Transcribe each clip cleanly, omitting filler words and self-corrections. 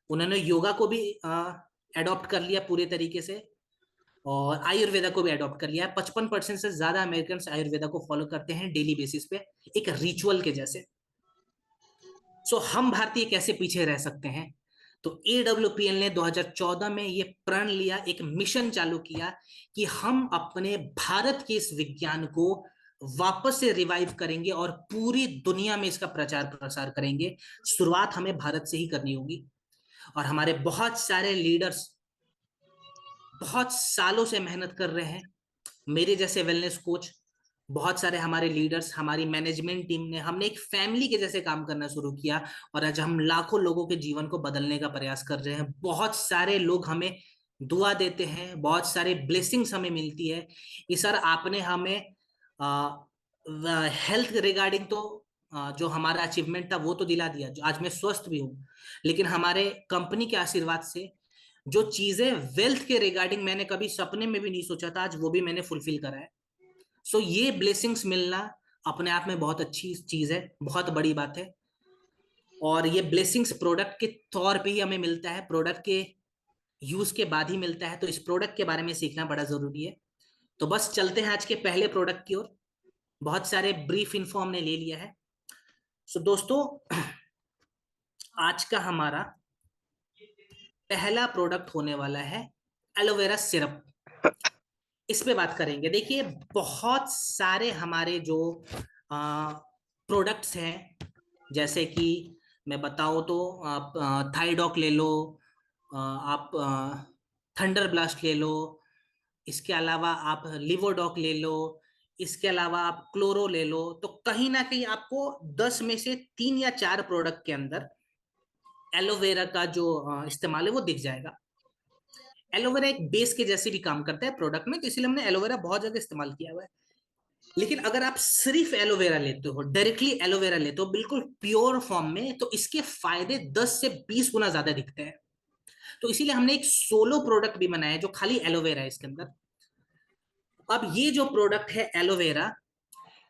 उन्होंने योगा को भी एडॉप्ट कर लिया पूरे तरीके से, और आयुर्वेदा को भी अडॉप्ट कर लिया है। 55% से ज्यादा अमेरिकन आयुर्वेदा को फॉलो करते हैं डेली बेसिस पे, एक रिचुअल के जैसे। सो हम भारतीय कैसे पीछे रह सकते हैं? तो AWPL ने 2014 में ये प्रण लिया, एक मिशन चालू किया कि हम अपने भारत के इस विज्ञान को वापस से रिवाइव करेंगे और पूरी दुनिया में इसका प्रचार प्रसार करेंगे। शुरुआत हमें भारत से ही करनी होगी। और हमारे बहुत सारे लीडर्स बहुत सालों से मेहनत कर रहे हैं, मेरे जैसे वेलनेस कोच, बहुत सारे हमारे लीडर्स, हमारी मैनेजमेंट टीम ने, हमने एक फैमिली के जैसे काम करना शुरू किया। और आज हम लाखों लोगों के जीवन को बदलने का प्रयास कर रहे हैं। बहुत सारे लोग हमें दुआ देते हैं, बहुत सारे ब्लेसिंग्स हमें मिलती है कि सर आपने हमें हेल्थ रिगार्डिंग तो जो हमारा अचीवमेंट था वो तो दिला दिया, जो आज मैं स्वस्थ भी हूँ, लेकिन हमारे कंपनी के आशीर्वाद से जो चीजें वेल्थ के रिगार्डिंग मैंने कभी सपने में भी नहीं सोचा था, आज वो भी मैंने फुलफिल करा है। सो ये ब्लेसिंग्स मिलना अपने आप में बहुत अच्छी चीज है, बहुत बड़ी बात है। और ये ब्लेसिंग्स प्रोडक्ट के तौर पे ही हमें मिलता है, प्रोडक्ट के यूज के बाद ही मिलता है। तो इस प्रोडक्ट के बारे में सीखना बड़ा जरूरी है। तो बस चलते हैं आज के पहले प्रोडक्ट की ओर। बहुत सारे ब्रीफ इन्फो हमने ले लिया है। सो दोस्तों, आज का हमारा पहला प्रोडक्ट होने वाला है एलोवेरा सिरप। इस पे बात करेंगे। देखिए, बहुत सारे हमारे जो प्रोडक्ट्स हैं, जैसे कि मैं बताऊं तो आप थाइडॉक ले लो, आप थंडर ब्लास्ट ले लो, इसके अलावा आप लिवोडॉक ले लो, इसके अलावा आप क्लोरो ले लो। तो कहीं ना कहीं आपको 10 में से 3 या 4 प्रोडक्ट के अंदर एलोवेरा का जो इस्तेमाल है वो दिख जाएगा। एलोवेरा एक बेस के जैसे भी काम करता है प्रोडक्ट में, तो इसलिए हमने एलोवेरा बहुत जगह इस्तेमाल किया हुआ है। लेकिन अगर आप सिर्फ एलोवेरा लेते हो, डायरेक्टली एलोवेरा लेते हो बिल्कुल प्योर फॉर्म में, तो इसके फायदे 10 से 20 गुना ज्यादा दिखते हैं। तो इसीलिए हमने एक सोलो प्रोडक्ट भी बनाया है जो खाली एलोवेरा है इसके अंदर। अब ये जो प्रोडक्ट है एलोवेरा,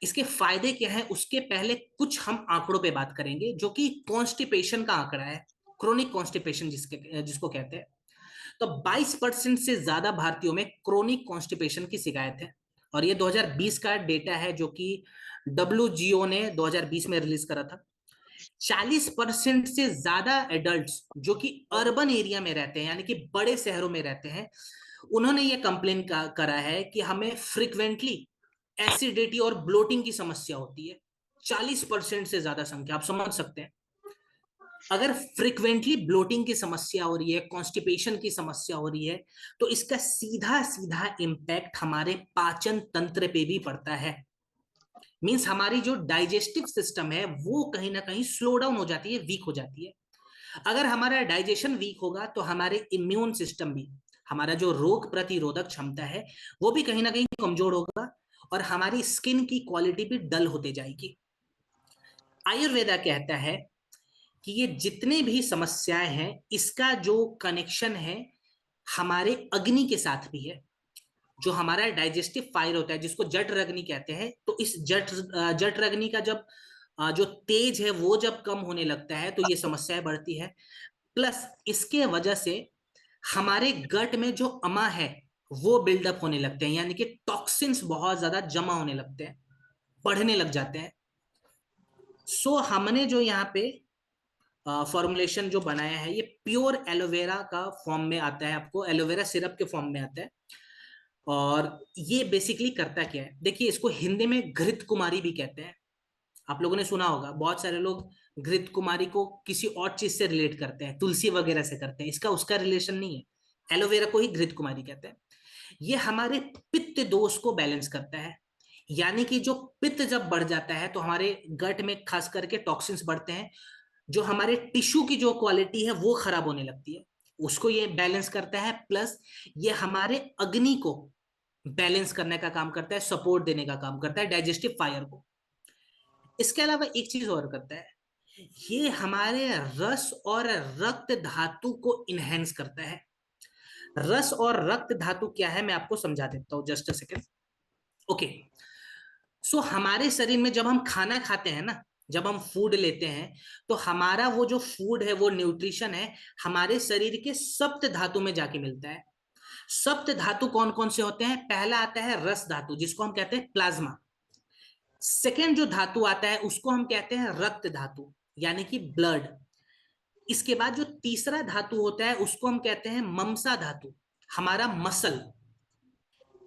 इसके फायदे क्या है उसके पहले कुछ हम आंकड़ों पे बात करेंगे, जो कि कॉन्स्टिपेशन का आंकड़ा है, क्रोनिक कॉन्स्टिपेशन जिसको कहते हैं। तो 22% से ज्यादा भारतीयों में क्रोनिक कॉन्स्टिपेशन की शिकायत है। और ये 2020 का डेटा है जो कि WGO ने 2020 में रिलीज करा था। 40% से ज्यादा एडल्ट्स जो कि अर्बन एरिया में रहते हैं, यानी कि बड़े शहरों में रहते हैं, उन्होंने ये कंप्लेन करा है कि हमें फ्रिक्वेंटली एसिडिटी और ब्लोटिंग की समस्या होती है। 40% से ज्यादा संख्या, आप समझ सकते हैं। अगर फ्रिक्वेंटली ब्लोटिंग की समस्या हो रही है, कॉन्स्टिपेशन की समस्या हो रही है, तो इसका सीधा सीधा इम्पैक्ट हमारे पाचन तंत्र पे भी पड़ता है। मींस हमारी जो डाइजेस्टिव सिस्टम है वो कहीं ना कहीं स्लो डाउन हो जाती है, वीक हो जाती है। अगर हमारा डाइजेशन वीक होगा तो हमारे इम्यून सिस्टम भी, हमारा जो रोग प्रतिरोधक क्षमता है वो भी कहीं ना कहीं कमजोर होगा, और हमारी स्किन की क्वालिटी भी डल होते जाएगी। आयुर्वेदा कहता है कि ये जितने भी समस्याएं हैं, इसका जो कनेक्शन है हमारे अग्नि के साथ भी है। जो हमारा डाइजेस्टिव फायर होता है जिसको जठ रग्नि कहते हैं, तो इस जठ रग्नि का जब जो तेज है वो जब कम होने लगता है तो ये समस्याएं बढ़ती है। प्लस इसके वजह से हमारे गट में जो अमा है वो बिल्डअप होने लगते हैं, यानी कि टॉक्सिन्स बहुत ज्यादा जमा होने लगते हैं, बढ़ने लग जाते हैं। सो हमने जो यहाँ पे फॉर्मुलेशन जो बनाया है, ये प्योर एलोवेरा का फॉर्म में आता है, आपको एलोवेरा सिरप के फॉर्म में आता है। और ये बेसिकली करता क्या है, देखिए, इसको हिंदी में घृत कुमारी भी कहते हैं। आप लोगों ने सुना होगा, बहुत सारे लोग घृत कुमारी को किसी और चीज से रिलेट करते हैं, तुलसी वगैरह से करते हैं। इसका उसका रिलेशन नहीं है, एलोवेरा को ही घृत कुमारी कहते हैं। ये हमारे पित्त दोष को बैलेंस करता है। यानी कि जो पित्त जब बढ़ जाता है तो हमारे गट में खास करके टॉक्सिन्स बढ़ते हैं, जो हमारे टिश्यू की जो क्वालिटी है वो खराब होने लगती है, उसको ये बैलेंस करता है। प्लस ये हमारे अग्नि को बैलेंस करने का काम करता है, सपोर्ट देने का काम करता है, डाइजेस्टिव फायर को। इसके अलावा एक चीज और करता है, ये हमारे रस और रक्त धातु को इनहेंस करता है। रस और रक्त धातु क्या है मैं आपको समझा देता हूं, जस्ट अ सेकेंड। ओके, सो हमारे शरीर में जब हम खाना खाते हैं ना, जब हम फूड लेते हैं तो हमारा वो जो फूड है, वो न्यूट्रिशन है, हमारे शरीर के सप्त धातु में जाके मिलता है। सप्त धातु कौन कौन से होते हैं? पहला आता है रस धातु, जिसको हम कहते हैं प्लाज्मा। सेकेंड जो धातु आता है उसको हम कहते हैं रक्त धातु, यानी कि ब्लड। इसके बाद जो तीसरा धातु होता है उसको हम कहते हैं ममसा धातु, हमारा मसल।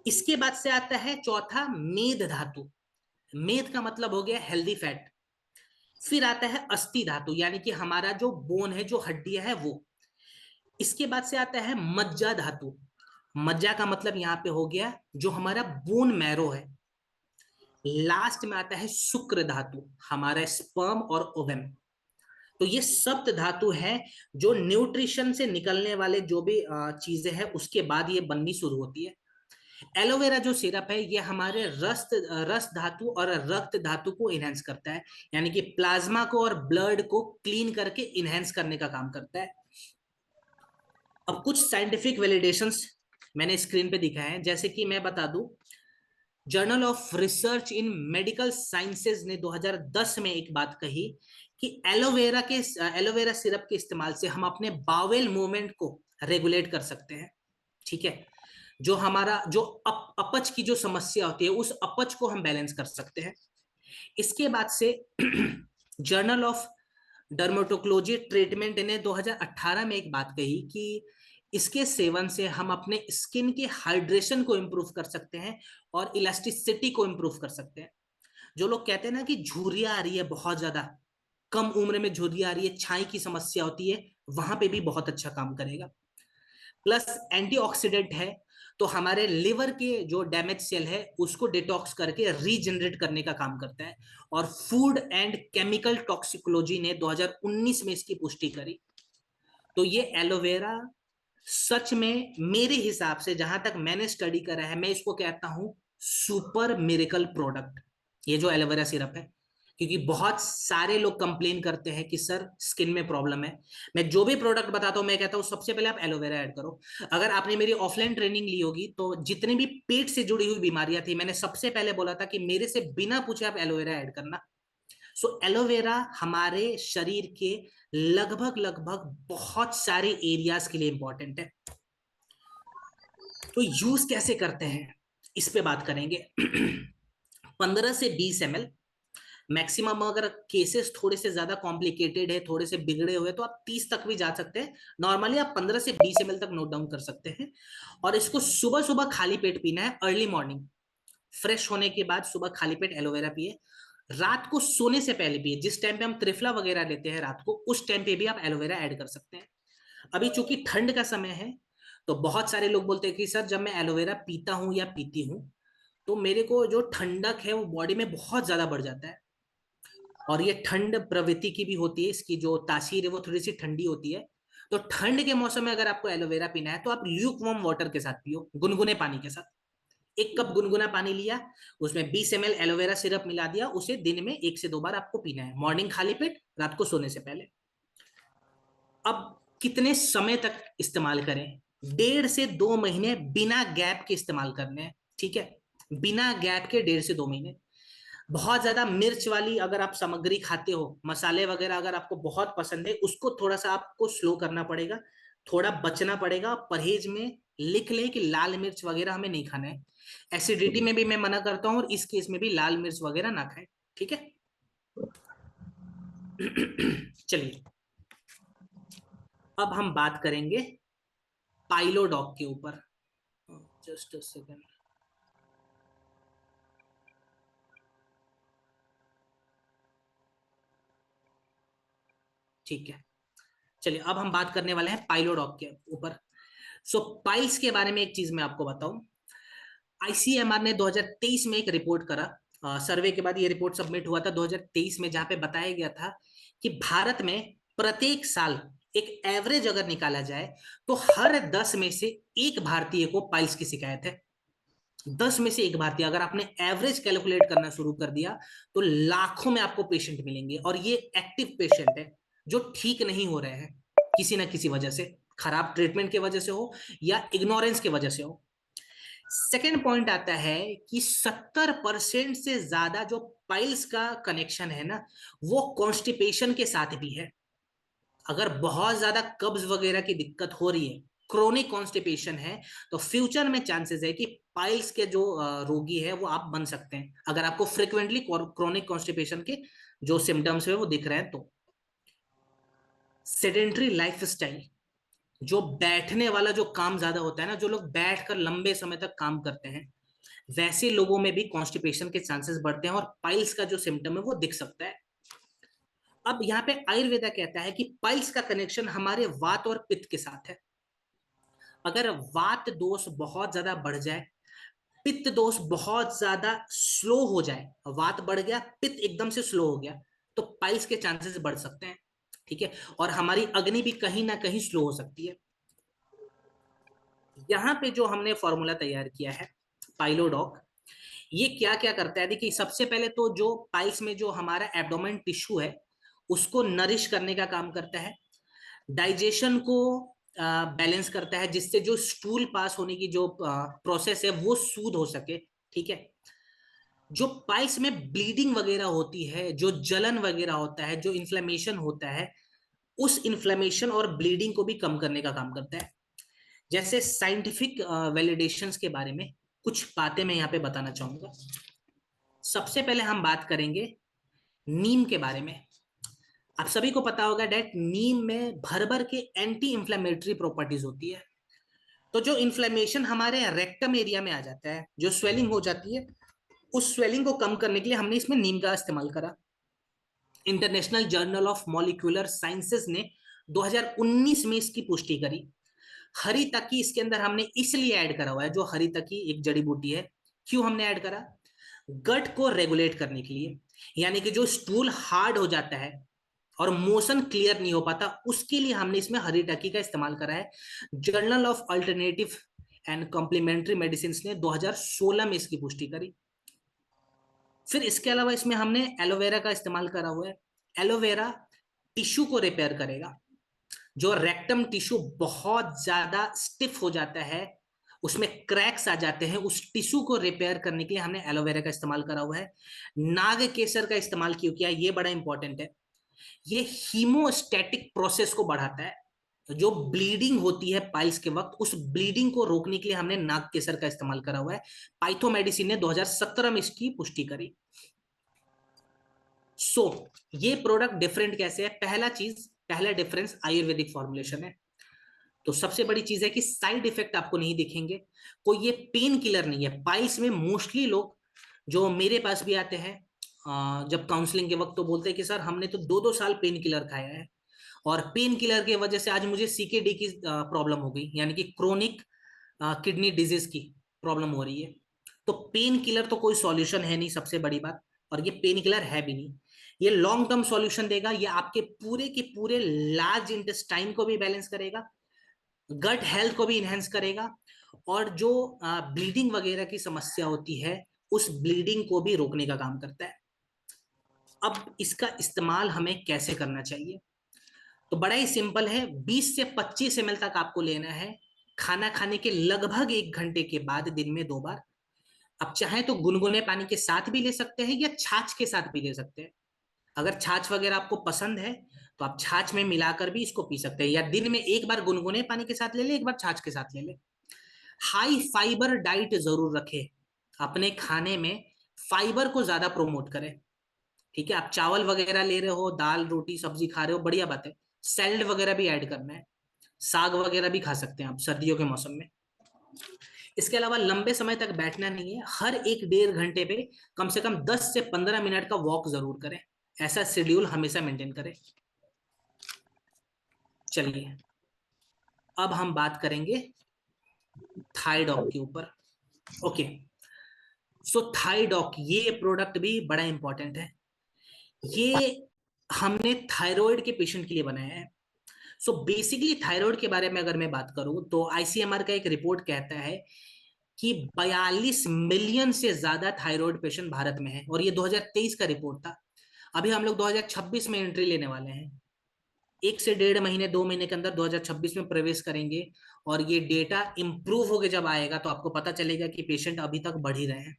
इसके बाद से आता है चौथा मेद धातु। मेद का मतलब हो गया हेल्दी फैट। फिर आता है अस्थि धातु, यानी कि हमारा जो बोन है, जो हड्डियां है वो। इसके बाद से आता है मज्जा धातु। मज्जा का मतलब यहां पे हो गया जो हमारा बोन मैरो है। लास्ट में आता है शुक्र धातु, हमारा स्पर्म और ओवम। तो ये सप्त धातु है जो न्यूट्रिशन से निकलने वाले जो भी चीजें हैं उसके बाद ये बननी शुरू होती है। एलोवेरा जो सिरप है ये हमारे रस धातु और रक्त धातु को इनहेंस करता है, यानी कि प्लाज्मा को और ब्लड को क्लीन करके इनहेंस करने का काम करता है। अब कुछ साइंटिफिक वैलिडेशंस मैंने स्क्रीन पे दिखाए हैं, जैसे कि मैं बता दूं, journal of research in medical sciences ने 2010 में एक बात कही कि एलोवेरा सिरप के इस्तेमाल से हम अपने बावेल मूवमेंट को रेगुलेट कर सकते हैं। ठीक है, जो हमारा जो अपच की जो समस्या होती है उस अपच को हम बैलेंस कर सकते हैं। इसके बाद से जर्नल ऑफ डर्मेटोक्लोजी ट्रीटमेंट ने 2018 में एक बात कही कि इसके सेवन से हम अपने स्किन के हाइड्रेशन को इंप्रूव कर सकते हैं और इलास्टिसिटी को इंप्रूव कर सकते हैं। जो लोग कहते हैं ना कि झुर्रियां आ रही है, बहुत ज्यादा कम उम्र में झुर्रियां आ रही है, छाई की समस्या होती है, वहां पे भी बहुत अच्छा काम करेगा। प्लस एंटीऑक्सीडेंट है, तो हमारे लिवर के जो डैमेज सेल है उसको डिटॉक्स करके रीजनरेट करने का काम करता है। और फूड एंड केमिकल टॉक्सिकोलॉजी ने 2019 में इसकी पुष्टि करी। तो ये एलोवेरा सच में मेरे हिसाब से, जहां तक मैंने स्टडी करा है, मैं इसको कहता हूं सुपर मिरेकल प्रोडक्ट, ये जो एलोवेरा सिरप है। क्योंकि बहुत सारे लोग कंप्लेन करते हैं कि सर स्किन में प्रॉब्लम है। मैं जो भी प्रोडक्ट बताता हूं मैं कहता हूं सबसे पहले आप एलोवेरा ऐड करो। अगर आपने मेरी ऑफलाइन ट्रेनिंग ली होगी तो जितनी भी पेट से जुड़ी हुई बीमारियां थी, मैंने सबसे पहले बोला था कि मेरे से बिना पूछे आप एलोवेरा ऐड करना। सो एलोवेरा हमारे शरीर के लगभग लगभग बहुत सारे एरियाज के लिए इंपॉर्टेंट है। तो यूज कैसे करते हैं इस पे बात करेंगे। 15 से 20 ml मैक्सिमम। अगर केसेस थोड़े से ज्यादा कॉम्प्लिकेटेड है, थोड़े से बिगड़े हुए, तो आप 30 तक भी जा सकते हैं। नॉर्मली आप 15 से 20 ml तक नोट डाउन कर सकते हैं। और इसको सुबह सुबह खाली पेट पीना है, अर्ली मॉर्निंग। फ्रेश होने के बाद सुबह खाली पेट एलोवेरा पिए। रात को सोने से पहले पिए, जिस टाइम पे हम त्रिफला वगैरह लेते हैं रात को, उस टाइम पे भी आप एलोवेरा ऐड कर सकते हैं। अभी चूंकि ठंड का समय है तो बहुत सारे लोग बोलते हैं कि सर जब मैं एलोवेरा पीता हूं या पीती हूं तो मेरे को जो ठंडक है वो बॉडी में बहुत ज्यादा बढ़ जाता है। और ये ठंड प्रवृत्ति की भी होती है, इसकी जो तासीर है वो थोड़ी सी ठंडी होती है। तो ठंड के मौसम में अगर आपको एलोवेरा पीना है तो आप ल्यूक वार्म वाटर के साथ पियो, गुनगुने पानी के साथ। 1 कप गुनगुना पानी लिया, उसमें 20 ml एलोवेरा सिरप मिला दिया, उसे दिन में 1 से 2 बार आपको पीना है, मॉर्निंग खाली पेट, रात को सोने से पहले। अब कितने समय तक इस्तेमाल करें? 1.5 से 2 महीने बिना गैप के इस्तेमाल करने हैं। ठीक है, बिना गैप के 1.5 से 2 महीने। बहुत ज्यादा मिर्च वाली अगर आप सामग्री खाते हो, मसाले वगैरह अगर आपको बहुत पसंद है, उसको थोड़ा सा आपको स्लो करना पड़ेगा, थोड़ा बचना पड़ेगा। परहेज में लिख लें कि लाल मिर्च वगैरह हमें नहीं खाना है। एसिडिटी में भी मैं मना करता हूं और इस केस में भी लाल मिर्च वगैरह ना खाएं। ठीक है। चलिए, अब हम बात करेंगे पाइलोडॉग के ऊपर। Just a second. ठीक है, चलिए अब हम बात करने वाले हैं पाइलोडॉग के ऊपर। सो पाइल्स के बारे में एक चीज मैं आपको बताऊं। आईसीएमआर ने 2023 में एक रिपोर्ट करा, सर्वे के बाद ये रिपोर्ट सबमिट हुआ था 2023 में, जहां पे बताया गया था कि भारत में प्रत्येक साल एक एवरेज अगर निकाला जाए तो हर 10 में से एक भारतीय को पाइल्स की शिकायत है। 10 में से एक भारतीय, अगर आपने एवरेज कैलकुलेट करना शुरू कर दिया तो लाखों में आपको पेशेंट मिलेंगे। और ये एक्टिव पेशेंट है जो ठीक नहीं हो रहे हैं किसी ना किसी वजह से, खराब ट्रीटमेंट की वजह से हो या इग्नोरेंस की वजह से हो। सेकेंड पॉइंट आता है कि 70% से ज्यादा जो पाइल्स का कनेक्शन है ना, वो कॉन्स्टिपेशन के साथ भी है। अगर बहुत ज्यादा कब्ज वगैरह की दिक्कत हो रही है, क्रोनिक कॉन्स्टिपेशन है, तो फ्यूचर में चांसेस है कि पाइल्स के जो रोगी है वो आप बन सकते हैं, अगर आपको फ्रिक्वेंटली क्रोनिक कॉन्स्टिपेशन के जो सिम्टम्स है वो दिख रहे हैं तो। सेडेंटरी लाइफस्टाइल, जो बैठने वाला जो काम ज्यादा होता है ना, जो लोग बैठकर लंबे समय तक काम करते हैं, वैसे लोगों में भी कॉन्स्टिपेशन के चांसेस बढ़ते हैं और पाइल्स का जो सिम्टम है वो दिख सकता है। अब यहाँ पे आयुर्वेदा कहता है कि पाइल्स का कनेक्शन हमारे वात और पित्त के साथ है। अगर वात दोष बहुत ज्यादा बढ़ जाए, पित्त दोष बहुत ज्यादा स्लो हो जाए, वात बढ़ गया, पित्त एकदम से स्लो हो गया, तो पाइल्स के चांसेस बढ़ सकते हैं। ठीक है, और हमारी अग्नि भी कहीं ना कहीं स्लो हो सकती है। यहाँ पे जो हमने फॉर्मूला तैयार किया है पाइलोडॉक, ये क्या क्या करता है, देखिए सबसे पहले तो जो पाइल्स में जो हमारा एब्डोमेन टिश्यू है उसको नरिश करने का काम करता है, डाइजेशन को बैलेंस करता है, जिससे जो स्टूल पास होने की जो प्रोसेस है वो सूद हो सके। ठीक है, जो पाइल्स में ब्लीडिंग वगैरह होती है, जो जलन वगैरह होता है, जो इन्फ्लेमेशन होता है, उस इन्फ्लेमेशन और ब्लीडिंग को भी कम करने का काम करता है। जैसे साइंटिफिक वैलिडेशंस के बारे में कुछ बातें मैं यहाँ पे बताना चाहूंगा। सबसे पहले हम बात करेंगे नीम के बारे में। आप सभी को पता होगा डेट नीम में भर भर के एंटी इंफ्लेमेटरी प्रॉपर्टीज होती है। तो जो इन्फ्लेमेशन हमारे रेक्टम एरिया में आ जाता है, जो स्वेलिंग हो जाती है, उस स्वेलिंग को कम करने के लिए हमने इसमें नीम का इस्तेमाल करा। International journal of molecular sciences ने 2019 में इसकी पुष्टि करी। हरी तकी इसके अंदर हमने इसलिए ऐड करा हुआ है, जो हरी तकी एक जड़ी बूटी है, क्यों हमने ऐड करा, गट को रेगुलेट करने के लिए, यानी कि जो स्टूल हार्ड हो जाता है और मोशन क्लियर नहीं हो पाता, उसके लिए हमने इसमें हरी टकी का इस्तेमाल करा है। Journal of alternative and complementary medicine ने 2016 में इसकी पुष्टि करी। फिर इसके अलावा इसमें हमने एलोवेरा का इस्तेमाल करा हुआ है। एलोवेरा टिश्यू को रिपेयर करेगा, जो रेक्टम टिश्यू बहुत ज्यादा स्टिफ हो जाता है, उसमें क्रैक्स आ जाते हैं, उस टिश्यू को रिपेयर करने के लिए हमने एलोवेरा का इस्तेमाल करा हुआ है। नाग केसर का इस्तेमाल क्यों किया, ये बड़ा इंपॉर्टेंट है। ये हीमोस्टैटिक प्रोसेस को बढ़ाता है, जो ब्लीडिंग होती है पाइल्स के वक्त, उस ब्लीडिंग को रोकने के लिए हमने नाग केसर का इस्तेमाल करा हुआ है। पाइथोमेडिसिन ने 2017 में इसकी पुष्टि करी। ये प्रोडक्ट डिफरेंट कैसे है, पहला डिफरेंस आयुर्वेदिक फॉर्मुलेशन है। तो सबसे बड़ी चीज है कि साइड इफेक्ट आपको नहीं दिखेंगे, कोई ये पेन किलर नहीं है। पाइल्स में मोस्टली लोग जो मेरे पास भी आते हैं जब काउंसलिंग के वक्त, तो बोलते हैं कि सर हमने तो 2-2 साल पेन किलर खाया है, और पेन किलर की वजह से आज मुझे सीकेडी की प्रॉब्लम हो गई, यानी कि क्रोनिक किडनी डिजीज की प्रॉब्लम हो रही है। तो पेन किलर तो कोई सॉल्यूशन है नहीं, सबसे बड़ी बात, और ये पेन किलर है भी नहीं। ये लॉन्ग टर्म सॉल्यूशन देगा, ये आपके पूरे के पूरे लार्ज इंटेस्टाइन को भी बैलेंस करेगा, गट हेल्थ को भी इनहेंस करेगा, और जो ब्लीडिंग वगैरह की समस्या होती है उस ब्लीडिंग को भी रोकने का काम करता है। अब इसका इस्तेमाल हमें कैसे करना चाहिए, तो बड़ा ही सिंपल है। 20 से 25 ml तक आपको लेना है, खाना खाने के लगभग 1 घंटे के बाद, दिन में 2 बार। आप चाहें तो गुनगुने पानी के साथ भी ले सकते हैं या छाछ के साथ भी ले सकते हैं। अगर छाछ वगैरह आपको पसंद है तो आप छाछ में मिलाकर भी इसको पी सकते हैं, या दिन में 1 बार गुनगुने पानी के साथ ले ले, 1 बार छाछ के साथ ले ले। हाई फाइबर डाइट जरूर रखें, अपने खाने में फाइबर को ज्यादा प्रोमोट करें। ठीक है, आप चावल वगैरह ले रहे हो, दाल रोटी सब्जी खा रहे हो, बढ़िया बात है, सैलड वगैरह भी ऐड करना है, साग वगैरह भी खा सकते हैं आप सर्दियों के मौसम में। इसके अलावा लंबे समय तक बैठना नहीं है, हर 1-1.5 घंटे पे कम से कम 10 से 15 मिनट का वॉक जरूर करें, ऐसा शेड्यूल हमेशा मेंटेन करें। चलिए अब हम बात करेंगे थाइडॉक के ऊपर। ओके, थाइडॉक ये प्रोडक्ट भी बड़ा इंपॉर्टेंट है। ये हमने थायराइड के पेशेंट के लिए बनाया है। बेसिकली थायराइड के बारे में अगर मैं बात करूं तो आईसीएमआर का एक रिपोर्ट कहता है कि 42 मिलियन से ज्यादा थायराइड पेशेंट भारत में है, और ये 2023 का रिपोर्ट था। अभी हम लोग 2026 में एंट्री लेने वाले हैं। 1 से 1.5 महीने 2 महीने के अंदर 2026 में प्रवेश करेंगे, और ये डेटा इंप्रूव होके जब आएगा तो आपको पता चलेगा कि पेशेंट अभी तक बढ़ ही रहे हैं।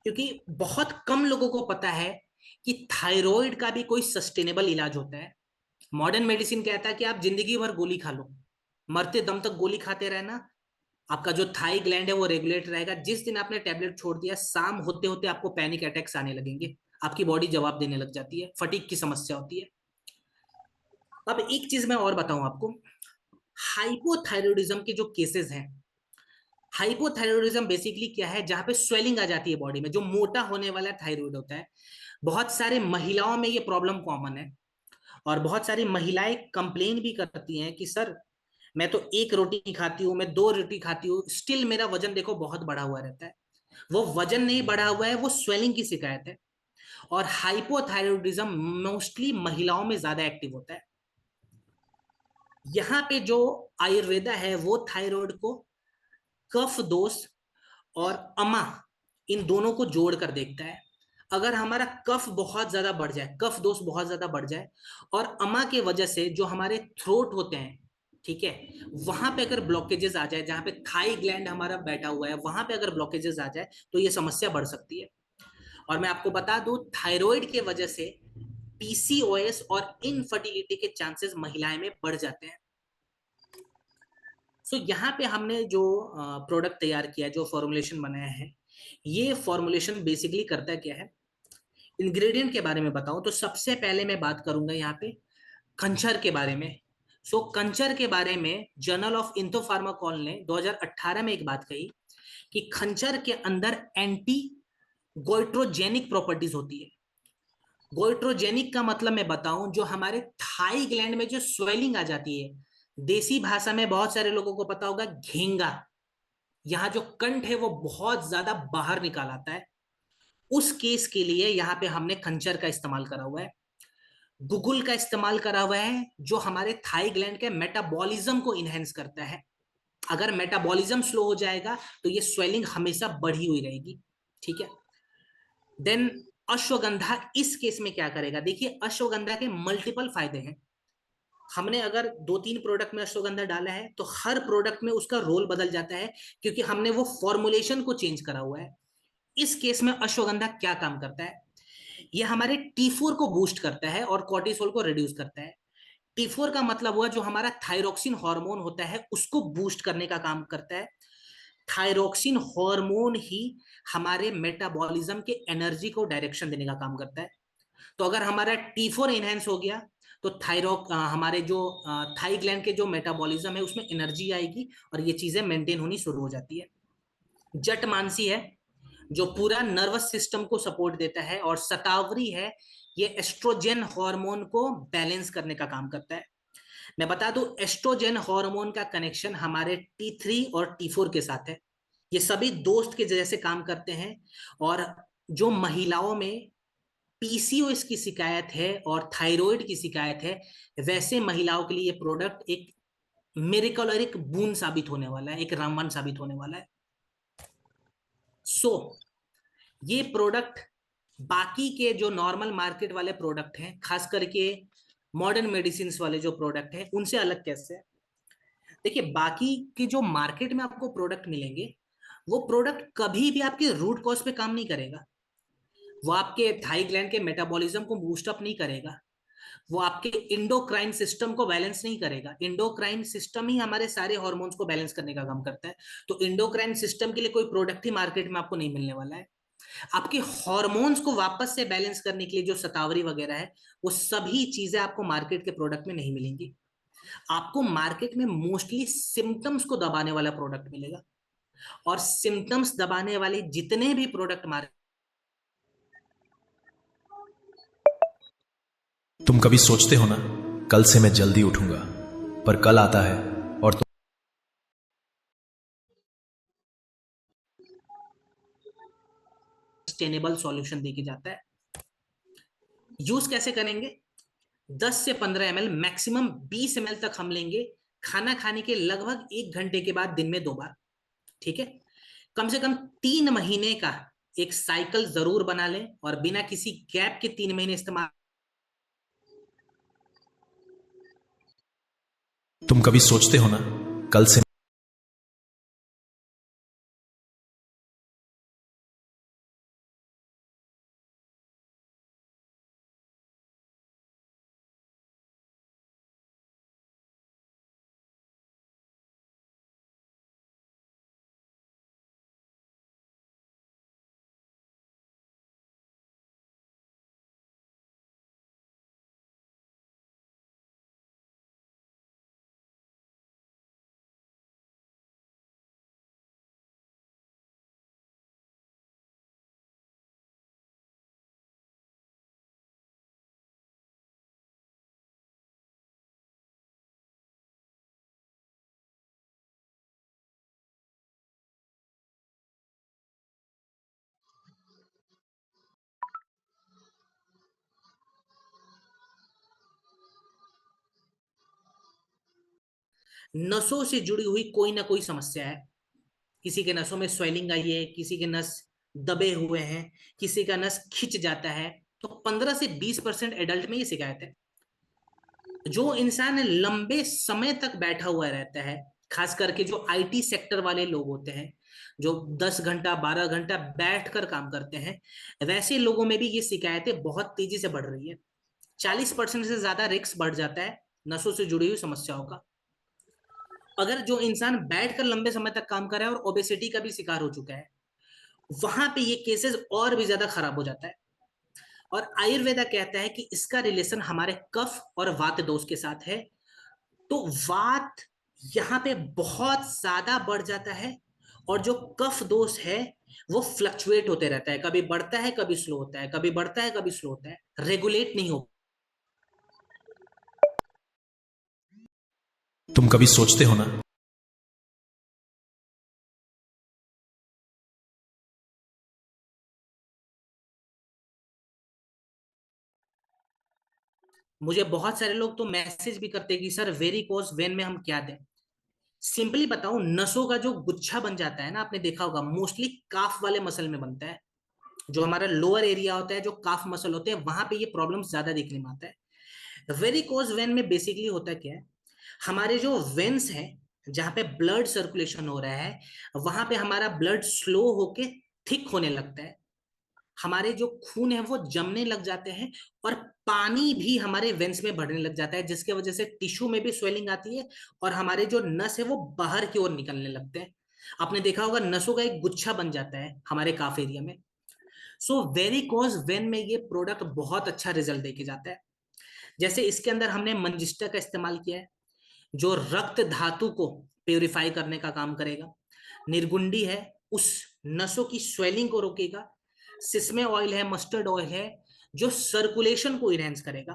क्योंकि बहुत कम लोगों को पता है कि थायराइड का भी कोई सस्टेनेबल इलाज होता है। मॉडर्न मेडिसिन कहता है कि आप जिंदगी भर गोली खा लो, मरते दम तक गोली खाते रहना, आपका जो थाई ग्लैंड है वो रेगुलेट रहेगा। जिस दिन आपने टैबलेट छोड़ दिया, शाम होते होते आपको पैनिक अटैक्स आने लगेंगे, आपकी बॉडी जवाब देने लग जाती है, फटीग की समस्या होती है। अब एक चीज मैं और बताऊं आपको, हाइपोथायरॉयडिज्म के जो केसेस हैं, हाइपोथायरॉयडिज्म बेसिकली क्या है, जहां पे स्वेलिंग आ जाती है बॉडी में, जो मोटा होने वाला थायराइड होता है। बहुत सारे महिलाओं में ये प्रॉब्लम कॉमन है, और बहुत सारी महिलाएं कंप्लेन भी करती हैं कि सर मैं तो 1 रोटी खाती हूँ, मैं 2 रोटी खाती हूँ, स्टिल मेरा वजन देखो बहुत बढ़ा हुआ रहता है। वो वजन नहीं बढ़ा हुआ है, वो स्वेलिंग की शिकायत है। और हाइपोथायरॉयडिज्म मोस्टली महिलाओं में ज्यादा एक्टिव होता है। यहाँ पे जो आयुर्वेदा है वो थायराइड को कफ दोष और अमा, इन दोनों को जोड़कर देखता है। अगर हमारा कफ बहुत ज्यादा बढ़ जाए, कफ दोष बहुत ज्यादा बढ़ जाए, और अमा के वजह से जो हमारे थ्रोट होते हैं, ठीक है, वहां पे अगर ब्लॉकेजेस आ जाए, जहां पे थाई ग्लैंड हमारा बैठा हुआ है वहां पे अगर ब्लॉकेजेस आ जाए तो ये समस्या बढ़ सकती है। और मैं आपको बता दूं, थायराइड के वजह से पीसीओएस और इनफर्टिलिटी के चांसेस महिलाएं में बढ़ जाते हैं। सो यहाँ पे हमने जो प्रोडक्ट तैयार किया, जो फॉर्मुलेशन बनाया है, ये फॉर्मुलेशन बेसिकली करता क्या है। इंग्रेडिएंट के बारे में बताऊं तो सबसे पहले मैं बात करूंगा यहाँ पे खंचर के बारे में। खंचर के बारे में जर्नल ऑफ इंथोफार्माकोल ने 2018 में एक बात कही कि खंचर के अंदर एंटी गोइट्रोजेनिक प्रॉपर्टीज होती है। गोइट्रोजेनिक का मतलब मैं बताऊं, जो हमारे थाई ग्लैंड में जो स्वेलिंग आ जाती है, देसी भाषा में बहुत सारे लोगों को पता होगा घेंगा, यहाँ जो कंठ है वो बहुत ज्यादा बाहर निकाल आता है, उस केस के लिए यहाँ पे हमने खंचर का इस्तेमाल करा हुआ है। गुगुल का इस्तेमाल करा हुआ है, जो हमारे थाई ग्लैंड के मेटाबॉलिज्म को इनहेंस करता है। अगर मेटाबॉलिज्म स्लो हो जाएगा तो ये स्वेलिंग हमेशा बढ़ी हुई रहेगी, ठीक है। देन अश्वगंधा इस केस में क्या करेगा, देखिए अश्वगंधा के मल्टीपल फायदे हैं। हमने अगर 2-3 प्रोडक्ट में अश्वगंधा डाला है तो हर प्रोडक्ट में उसका रोल बदल जाता है, क्योंकि हमने वो फॉर्मुलेशन को चेंज करा हुआ है। इस केस में अश्वगंधा क्या काम करता है, ये हमारे T4 को बूस्ट करता है और कोर्टिसोल को रिड्यूस करता है। T4 का मतलब हुआ जो हमारा थायरोक्सिन हार्मोन होता है उसको बूस्ट करने का काम करता है। थायरोक्सिन हार्मोन ही हमारे मेटाबॉलिज्म के एनर्जी को डायरेक्शन देने का काम करता है। तो अगर हमारा T4 एनहेंस हो गया तो हमारे जो थाई ग्लैंड के जो मेटाबॉलिज्म है उसमें एनर्जी आएगी, और ये चीजें मेंटेन होनी शुरू हो जाती है। जट मानसी है जो पूरा नर्वस सिस्टम को सपोर्ट देता है, और शतावरी है, ये एस्ट्रोजन हार्मोन को बैलेंस करने का काम करता है। मैं बता दूं, एस्ट्रोजन हार्मोन का कनेक्शन हमारे T3 और T4 के साथ है। ये सभी दोस्त के जैसे काम करते हैं। और जो महिलाओं में पीसीओएस की शिकायत है और थायराइड की शिकायत है, वैसे महिलाओं के लिए ये प्रोडक्ट एक मिरेकल और एक बून साबित होने वाला है, एक रामबाण साबित होने वाला है। सो ये प्रोडक्ट बाकी के जो नॉर्मल मार्केट वाले प्रोडक्ट हैं, खास करके मॉडर्न मेडिसिन वाले जो प्रोडक्ट हैं, उनसे अलग कैसे है। देखिए बाकी के जो मार्केट में आपको प्रोडक्ट मिलेंगे, वो प्रोडक्ट कभी भी आपके रूट कॉज पे काम नहीं करेगा। वो आपके थाई ग्लैंड के मेटाबॉलिज्म को बूस्ट अप नहीं करेगा, वो आपके इंडोक्राइन सिस्टम को बैलेंस नहीं करेगा। इंडोक्राइन सिस्टम ही हमारे सारे हॉर्मोन्स को बैलेंस करने का काम करता है। तो इंडोक्राइन सिस्टम के लिए कोई प्रोडक्ट ही मार्केट में आपको नहीं मिलने वाला है। आपके हॉर्मोन्स को वापस से बैलेंस करने के लिए जो शतावरी वगैरह है, वो सभी चीजें आपको मार्केट के प्रोडक्ट में नहीं मिलेंगी। आपको मार्केट में मोस्टली सिम्टम्स को दबाने वाला प्रोडक्ट मिलेगा, और सिम्टम्स दबाने वाले जितने भी प्रोडक्ट मार्केट। तुम कभी सोचते हो ना, कल से मैं जल्दी उठूंगा, पर कल आता है और तुम सस्टेनेबल सॉल्यूशन देके जाता है। यूज कैसे करेंगे, 10 से 15 ml, मैक्सिमम 20 ml तक हम लेंगे, खाना खाने के लगभग 1 घंटे के बाद दिन में 2 बार, ठीक है। कम से कम 3 महीने का एक साइकिल जरूर बना लें, और बिना किसी गैप के 3 महीने इस्तेमाल। तुम कभी सोचते हो ना, कल से नसों से जुड़ी हुई कोई ना कोई समस्या है। किसी के नसों में स्वेलिंग आई है, किसी के नस दबे हुए हैं, किसी का नस खिंच जाता है। तो 15 से 20% एडल्ट में ये शिकायत है। जो इंसान लंबे समय तक बैठा हुआ रहता है, खास करके जो आईटी सेक्टर वाले लोग होते हैं, जो 10 घंटा 12 घंटा बैठकर काम करते हैं, वैसे लोगों में भी ये शिकायतें बहुत तेजी से बढ़ रही है। 40% से ज्यादा रिस्क बढ़ जाता है नसों से जुड़ी हुई समस्याओं का। अगर जो इंसान बैठकर लंबे समय तक काम कर रहा है और ओबेसिटी का भी शिकार हो चुका है, वहां पे ये केसेस और भी ज्यादा खराब हो जाता है। और आयुर्वेदा कहता है कि इसका रिलेशन हमारे कफ और वात दोष के साथ है। तो वात यहाँ पे बहुत ज्यादा बढ़ जाता है, और जो कफ दोष है वो फ्लक्चुएट होते रहता है, कभी बढ़ता है कभी स्लो होता है, कभी बढ़ता है कभी स्लो होता है, रेगुलेट नहीं हो। तुम कभी सोचते हो ना, मुझे बहुत सारे लोग तो मैसेज भी करते हैं कि सर वेरिकोज वेन में हम क्या दें। सिंपली बताऊं, नसों का जो गुच्छा बन जाता है ना, आपने देखा होगा मोस्टली काफ वाले मसल में बनता है। जो हमारा लोअर एरिया होता है, जो काफ मसल होते हैं, वहां पे ये प्रॉब्लम ज्यादा देखने में आता है। वेरिकोज वेन में बेसिकली होता क्या है, हमारे जो वेन्स हैं, जहां पे ब्लड सर्कुलेशन हो रहा है, वहां पे हमारा ब्लड स्लो होके थिक होने लगता है। हमारे जो खून है वो जमने लग जाते हैं, और पानी भी हमारे वेंस में बढ़ने लग जाता है, जिसके वजह से टिश्यू में भी स्वेलिंग आती है, और हमारे जो नस है वो बाहर की ओर निकलने लगते हैं। आपने देखा होगा नसों का एक गुच्छा बन जाता है हमारे काफ एरिया में। सो वेरिकोज वेन में ये प्रोडक्ट बहुत अच्छा रिजल्ट देके जाता है। जैसे इसके अंदर हमने मंजिष्टा का इस्तेमाल किया है, जो रक्त धातु को प्योरीफाई करने का काम करेगा। निर्गुंडी है, उस नसों की स्वेलिंग को रोकेगा। सिसमे ऑयल है, मस्टर्ड ऑयल है, जो सर्कुलेशन को इनहेंस करेगा।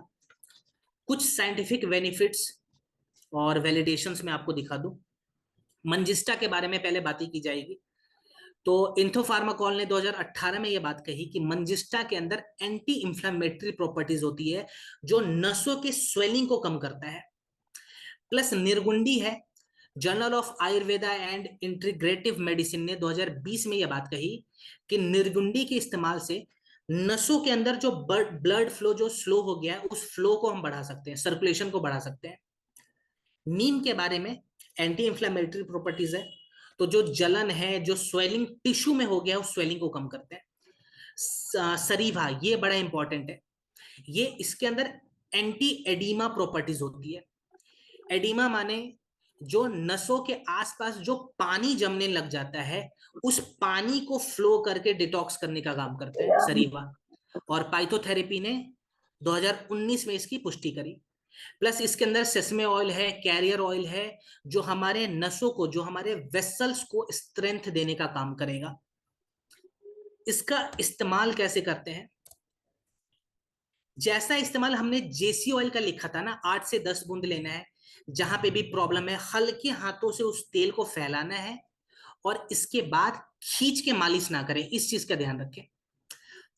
कुछ साइंटिफिक बेनिफिट्स और वैलिडेशंस में आपको दिखा दूं। मंजिस्टा के बारे में पहले बात ही की जाएगी। तो इंथोफार्माकोल ने 2018 में यह बात कही कि मंजिस्टा के अंदर एंटी इंफ्लेमेटरी प्रॉपर्टीज होती है, जो नसों के स्वेलिंग को कम करता है। प्लस निर्गुंडी है, journal of Ayurveda and integrative medicine ने 2020 में यह बात कही कि निर्गुंडी के इस्तेमाल से नसों के अंदर जो ब्लड फ्लो जो स्लो हो गया है, उस फ्लो को हम बढ़ा सकते हैं, सर्कुलेशन को बढ़ा सकते हैं। नीम के बारे में एंटी इंफ्लेमेटरी प्रॉपर्टीज है, तो जो जलन है, जो स्वेलिंग टिश्यू में हो गया है, उस स्वेलिंग को कम करते हैं। सरीवा, ये बड़ा इंपॉर्टेंट है, ये इसके अंदर एंटी एडिमा प्रॉपर्टीज होती है। एडिमा माने जो नसों के आसपास जो पानी जमने लग जाता है, उस पानी को फ्लो करके डिटॉक्स करने का काम करते हैं सरीवा। और पाइथोथेरेपी ने 2019 में इसकी पुष्टि करी। प्लस इसके अंदर सेसमे ऑयल है, कैरियर ऑयल है, जो हमारे नसों को, जो हमारे वेसल्स को स्ट्रेंथ देने का काम करेगा। इसका इस्तेमाल कैसे करते हैं? जैसा इस्तेमाल हमने जेसी ऑयल का लिखा था ना, 8 से 10 बूंद लेना है। जहां पे भी प्रॉब्लम है, हल्के हाथों से उस तेल को फैलाना है, और इसके बाद खींच के मालिश ना करें, इस चीज का ध्यान रखें।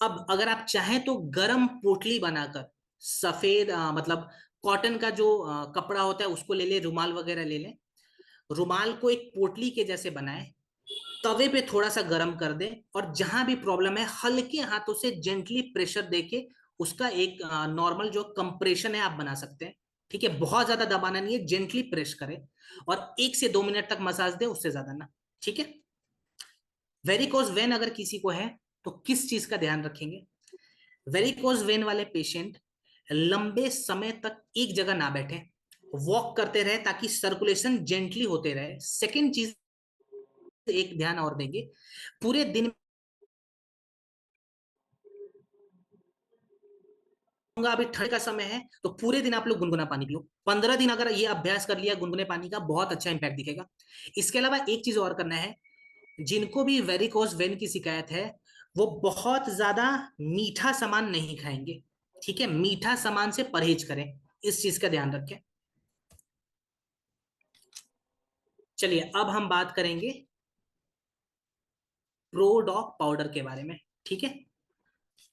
अब अगर आप चाहें तो गरम पोटली बनाकर, सफेद मतलब कॉटन का जो कपड़ा होता है उसको ले ले, रुमाल वगैरह ले लें। रुमाल को एक पोटली के जैसे बनाएं, तवे पे थोड़ा सा गर्म कर दें, और जहां भी प्रॉब्लम है हल्के हाथों से जेंटली प्रेशर देके उसका एक नॉर्मल जो कंप्रेशन है आप बना सकते हैं। ठीक है, बहुत ज्यादा दबाना नहीं है, जेंटली प्रेस करें और 1 से 2 मिनट तक मसाज दें, उससे ज्यादा ना। ठीक है। वेरिकोज वेन अगर किसी को है तो किस चीज का ध्यान रखेंगे? वेरिकोज वेन वाले पेशेंट लंबे समय तक एक जगह ना बैठे, वॉक करते रहे ताकि सर्कुलेशन जेंटली होते रहे। सेकेंड चीज, एक ध्यान और देंगे, पूरे दिन, अभी ठंड का समय है तो पूरे दिन आप लोग गुनगुना पानी पियो। 15 दिन अगर ये अभ्यास कर लिया गुनगुने पानी का, बहुत अच्छा इंपैक्ट दिखेगा। इसके अलावा एक चीज और करना है, जिनको भी वेरिकोज वेन की शिकायत है वो बहुत ज्यादा मीठा सामान नहीं खाएंगे। ठीक है, मीठा सामान से परहेज करें, इस चीज का ध्यान रखें। चलिए अब हम बात करेंगे प्रोडॉक पाउडर के बारे में। ठीक है,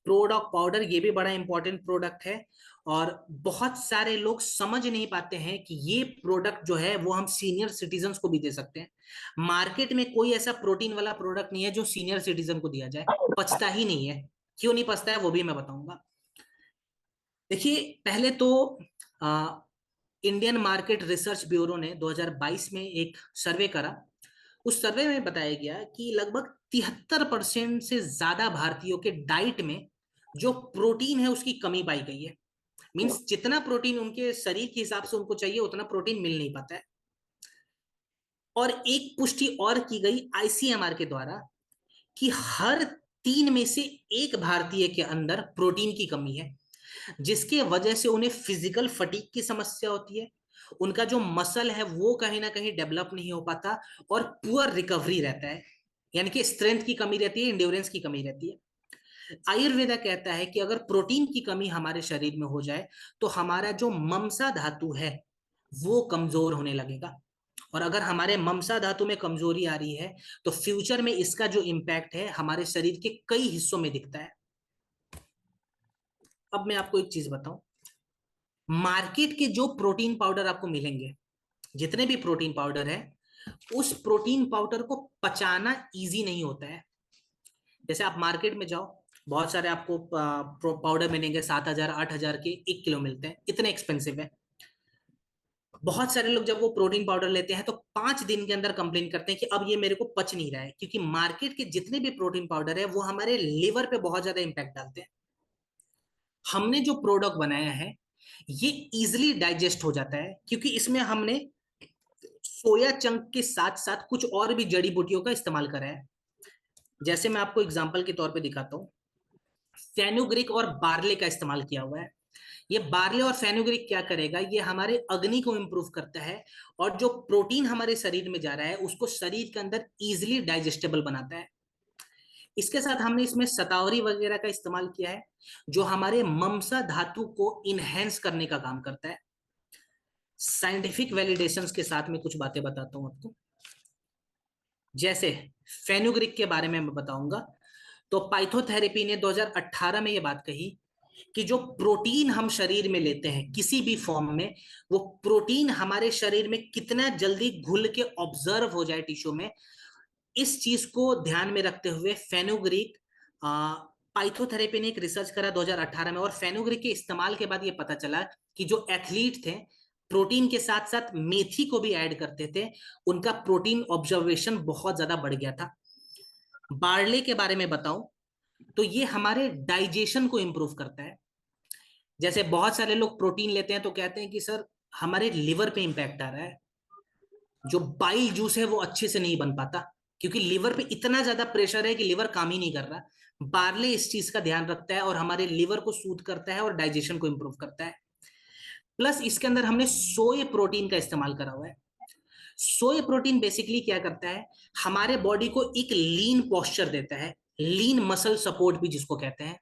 प्रोडॉक पाउडर ये भी बड़ा इंपॉर्टेंट प्रोडक्ट है और बहुत सारे लोग समझ नहीं पाते हैं कि ये प्रोडक्ट जो है वो हम सीनियर सिटीजन्स को भी दे सकते हैं। मार्केट में कोई ऐसा प्रोटीन वाला प्रोडक्ट नहीं है जो सीनियर सिटीजन को दिया जाए, पचता ही नहीं है। क्यों नहीं पचता है वो भी मैं बताऊंगा। देखिए, पहले तो इंडियन मार्केट रिसर्च ब्यूरो ने 2022 में एक सर्वे करा। उस सर्वे में बताया गया कि लगभग 73% से ज्यादा भारतीयों के डाइट में जो प्रोटीन है उसकी कमी पाई गई है। मींस जितना प्रोटीन उनके शरीर के हिसाब से उनको चाहिए उतना प्रोटीन मिल नहीं पाता है। और एक पुष्टि और की गई आईसीएमआर के द्वारा कि हर 3 में से 1 भारतीय के अंदर प्रोटीन की कमी है, जिसके वजह से उन्हें फिजिकल फटीग की समस्या होती है, उनका जो मसल है वो कहीं ना कहीं डेवलप नहीं हो पाता और पुअर रिकवरी रहता है, यानी कि स्ट्रेंथ की कमी रहती है, इंड्योरेंस की कमी रहती है। आयुर्वेदा कहता है कि अगर प्रोटीन की कमी हमारे शरीर में हो जाए तो हमारा जो ममसा धातु है वो कमजोर होने लगेगा। और अगर हमारे ममसा धातु में कमजोरी आ रही है तो फ्यूचर में इसका जो इम्पैक्ट है हमारे शरीर के कई हिस्सों में दिखता है। अब मैं आपको एक चीज बताऊं, मार्केट के जो प्रोटीन पाउडर आपको मिलेंगे, जितने भी प्रोटीन पाउडर है, उस प्रोटीन पाउडर को पचाना इजी नहीं होता है। जैसे आप मार्केट में जाओ, बहुत सारे आपको पाउडर मिलेंगे, 7,000 8,000 के 1 किलो मिलते हैं, इतने एक्सपेंसिव है। बहुत सारे लोग जब वो प्रोटीन पाउडर लेते हैं तो 5 दिन के अंदर कंप्लेन करते हैं कि अब ये मेरे को पच नहीं रहा है, क्योंकि मार्केट के जितने भी प्रोटीन पाउडर है वो हमारे लिवर पे बहुत ज्यादा इंपैक्ट डालते हैं। हमने जो प्रोडक्ट बनाया है ये इजिली डाइजेस्ट हो जाता है, क्योंकि इसमें हमने सोया चंक के साथ साथ कुछ और भी जड़ी बूटियों का इस्तेमाल करा है। जैसे मैं आपको एग्जांपल के तौर पे दिखाता हूँ, फेनुग्रीक और बार्ले का इस्तेमाल किया हुआ है। ये बार्ले और फेनुग्रीक क्या करेगा, ये हमारे अग्नि को इंप्रूव करता है और जो प्रोटीन हमारे शरीर में जा रहा है उसको शरीर के अंदर इजिली डाइजेस्टेबल बनाता है। इसके साथ हमने इसमें सतावरी वगैरह का इस्तेमाल किया है, जो हमारे ममसा धातु को इनहेंस करने का काम करता है। साइंटिफिक वैलिडेशंस के साथ में कुछ बातें बताता हूं आपको। जैसे फेनुग्रीक के बारे में मैं बताऊंगा, तो पाइथोथेरेपी ने 2018 में ये बात कही कि जो प्रोटीन हम शरीर में लेते हैं किसी भी फॉर्म में, वो प्रोटीन हमारे शरीर में कितना जल्दी घुल के ऑब्जर्व हो जाए टिश्यू में, इस चीज को ध्यान में रखते हुए फेनुग्रीक, पाइथोथेरेपी ने एक रिसर्च करा 2018 में, और फेनुग्रीक के इस्तेमाल के बाद ये पता चला कि जो एथलीट थे प्रोटीन के साथ साथ मेथी को भी ऐड करते थे, उनका प्रोटीन ऑब्जर्वेशन बहुत ज्यादा बढ़ गया था। बार्ले के बारे में बताऊं तो ये हमारे डाइजेशन को इंप्रूव करता है। जैसे बहुत सारे लोग प्रोटीन लेते हैं तो कहते हैं कि सर हमारे लिवर पे इंपैक्ट आ रहा है, जो बाइल जूस है वो अच्छे से नहीं बन पाता, क्योंकि लिवर पे इतना ज्यादा प्रेशर है कि लिवर काम ही नहीं कर रहा। बार्ले इस चीज का ध्यान रखता है और हमारे लिवर को सूद करता है और डाइजेशन को इंप्रूव करता है। प्लस इसके अंदर हमने सोए प्रोटीन का इस्तेमाल करा हुआ है। सोए प्रोटीन बेसिकली क्या करता है, हमारे बॉडी को एक लीन पोस्चर देता है, लीन मसल सपोर्ट भी जिसको कहते हैं।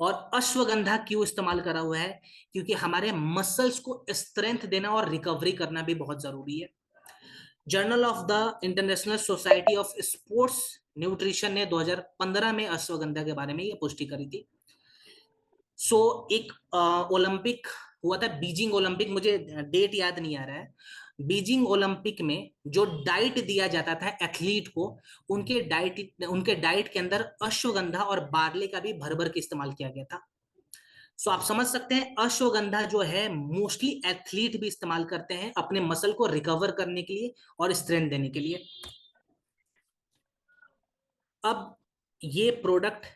और अश्वगंधा क्यों इस्तेमाल करा हुआ है, क्योंकि हमारे मसल्स को स्ट्रेंथ देना और रिकवरी करना भी बहुत जरूरी है। Journal of the international society of sports nutrition ने 2015 में अश्वगंधा के बारे में यह पुष्टि करी थी। सो एक ओलंपिक हुआ था, बीजिंग ओलंपिक, मुझे डेट याद नहीं आ रहा है। बीजिंग ओलंपिक में जो डाइट दिया जाता था एथलीट को, उनके डाइट के अंदर अश्वगंधा और बार्ले का भी भर भर के इस्तेमाल किया गया था। सो आप समझ सकते हैं अश्वगंधा जो है मोस्टली एथलीट भी इस्तेमाल करते हैं अपने मसल को रिकवर करने के लिए और स्ट्रेंथ देने के लिए। अब ये प्रोडक्ट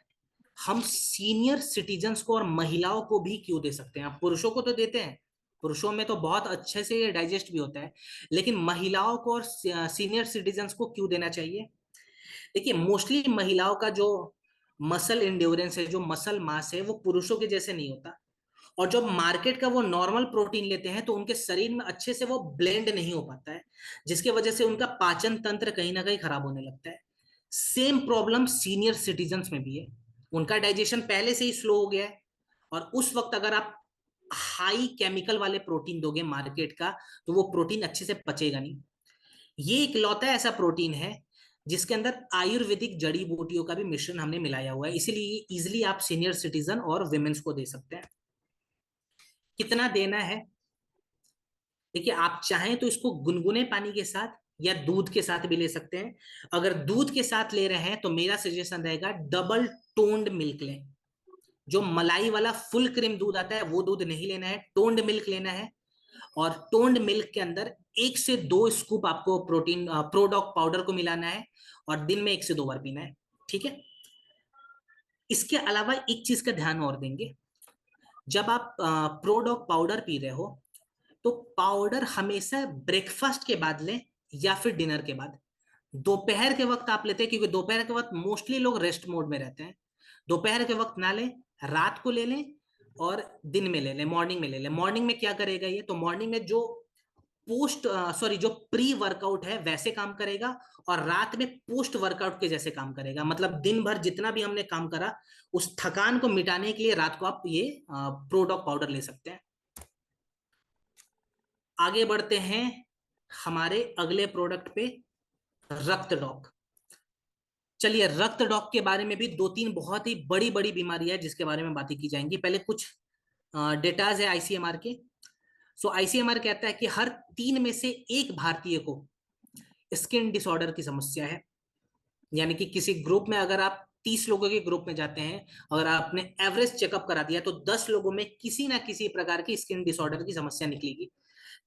हम सीनियर सिटीजन्स को और महिलाओं को भी क्यों दे सकते हैं? आप पुरुषों को तो देते हैं, पुरुषों में तो बहुत अच्छे से ये डाइजेस्ट भी होता है, लेकिन महिलाओं को और सीनियर सिटीजन्स को क्यों देना चाहिए? देखिए, मोस्टली महिलाओं का जो मसल इंड्योरेंस है, जो मसल मास है, वो पुरुषों के जैसे नहीं होता। और जब मार्केट का वो नॉर्मल प्रोटीन लेते हैं तो उनके शरीर में अच्छे से वो ब्लेंड नहीं हो पाता है, जिसकी वजह से उनका पाचन तंत्र कहीं ना कहीं खराब होने लगता है। सेम प्रॉब्लम सीनियर सिटीजन्स में भी है, उनका डाइजेशन पहले से ही स्लो हो गया है, और उस वक्त अगर आप हाई केमिकल वाले प्रोटीन दोगे मार्केट का, तो वो प्रोटीन अच्छे से पचेगा नहीं। ये इकलौता ऐसा प्रोटीन है जिसके अंदर आयुर्वेदिक जड़ी बूटियों का भी मिश्रण हमने मिलाया हुआ है, इसीलिए इजिली आप सीनियर सिटीजन और विमेन्स को दे सकते हैं। कितना देना है? देखिए, आप चाहें तो इसको गुनगुने पानी के साथ या दूध के साथ भी ले सकते हैं। अगर दूध के साथ ले रहे हैं तो मेरा सजेशन रहेगा डबल टोन्ड मिल्क लें। जो मलाई वाला फुल क्रीम दूध आता है वो दूध नहीं लेना है, टोन्ड मिल्क लेना है। और टोन्ड मिल्क के अंदर 1 से 2 स्कूप आपको प्रोटीन प्रोडॉक पाउडर को मिलाना है, और दिन में 1 से 2 बार पीना है। ठीक है। इसके अलावा एक चीज का ध्यान और देंगे, जब आप प्रोडॉक पाउडर पी रहे हो तो पाउडर हमेशा ब्रेकफास्ट के बाद लें या फिर डिनर के बाद। दोपहर के वक्त आप लेते हैं क्योंकि दोपहर के वक्त मोस्टली लोग रेस्ट मोड में रहते हैं। दोपहर के वक्त ना लें, रात को ले लें और दिन में ले लें, मॉर्निंग में ले लें। मॉर्निंग में क्या करेगा ये? तो मॉर्निंग में जो जो प्री वर्कआउट है वैसे काम करेगा, और रात में पोस्ट वर्कआउट के जैसे काम करेगा। मतलब दिन भर जितना भी हमने काम करा उस थकान को मिटाने के लिए रात को आप ये प्रोडॉक पाउडर ले सकते हैं। आगे बढ़ते हैं हमारे अगले प्रोडक्ट पे, रक्त डॉक। चलिए, रक्त डॉक के बारे में भी 2-3 बहुत ही बड़ी बड़ी बीमारियां है जिसके बारे में बातें की जाएंगी। पहले कुछ डेटाज है आईसीएमआर के। सो आईसीएमआर कहता है कि हर 3 में से 1 भारतीय को स्किन डिसऑर्डर की समस्या है। यानी कि किसी ग्रुप में अगर आप 30 लोगों के ग्रुप में जाते हैं, अगर आपने एवरेज चेकअप करा दिया तो 10 लोगों में किसी ना किसी प्रकार की स्किन डिसऑर्डर की समस्या निकलेगी।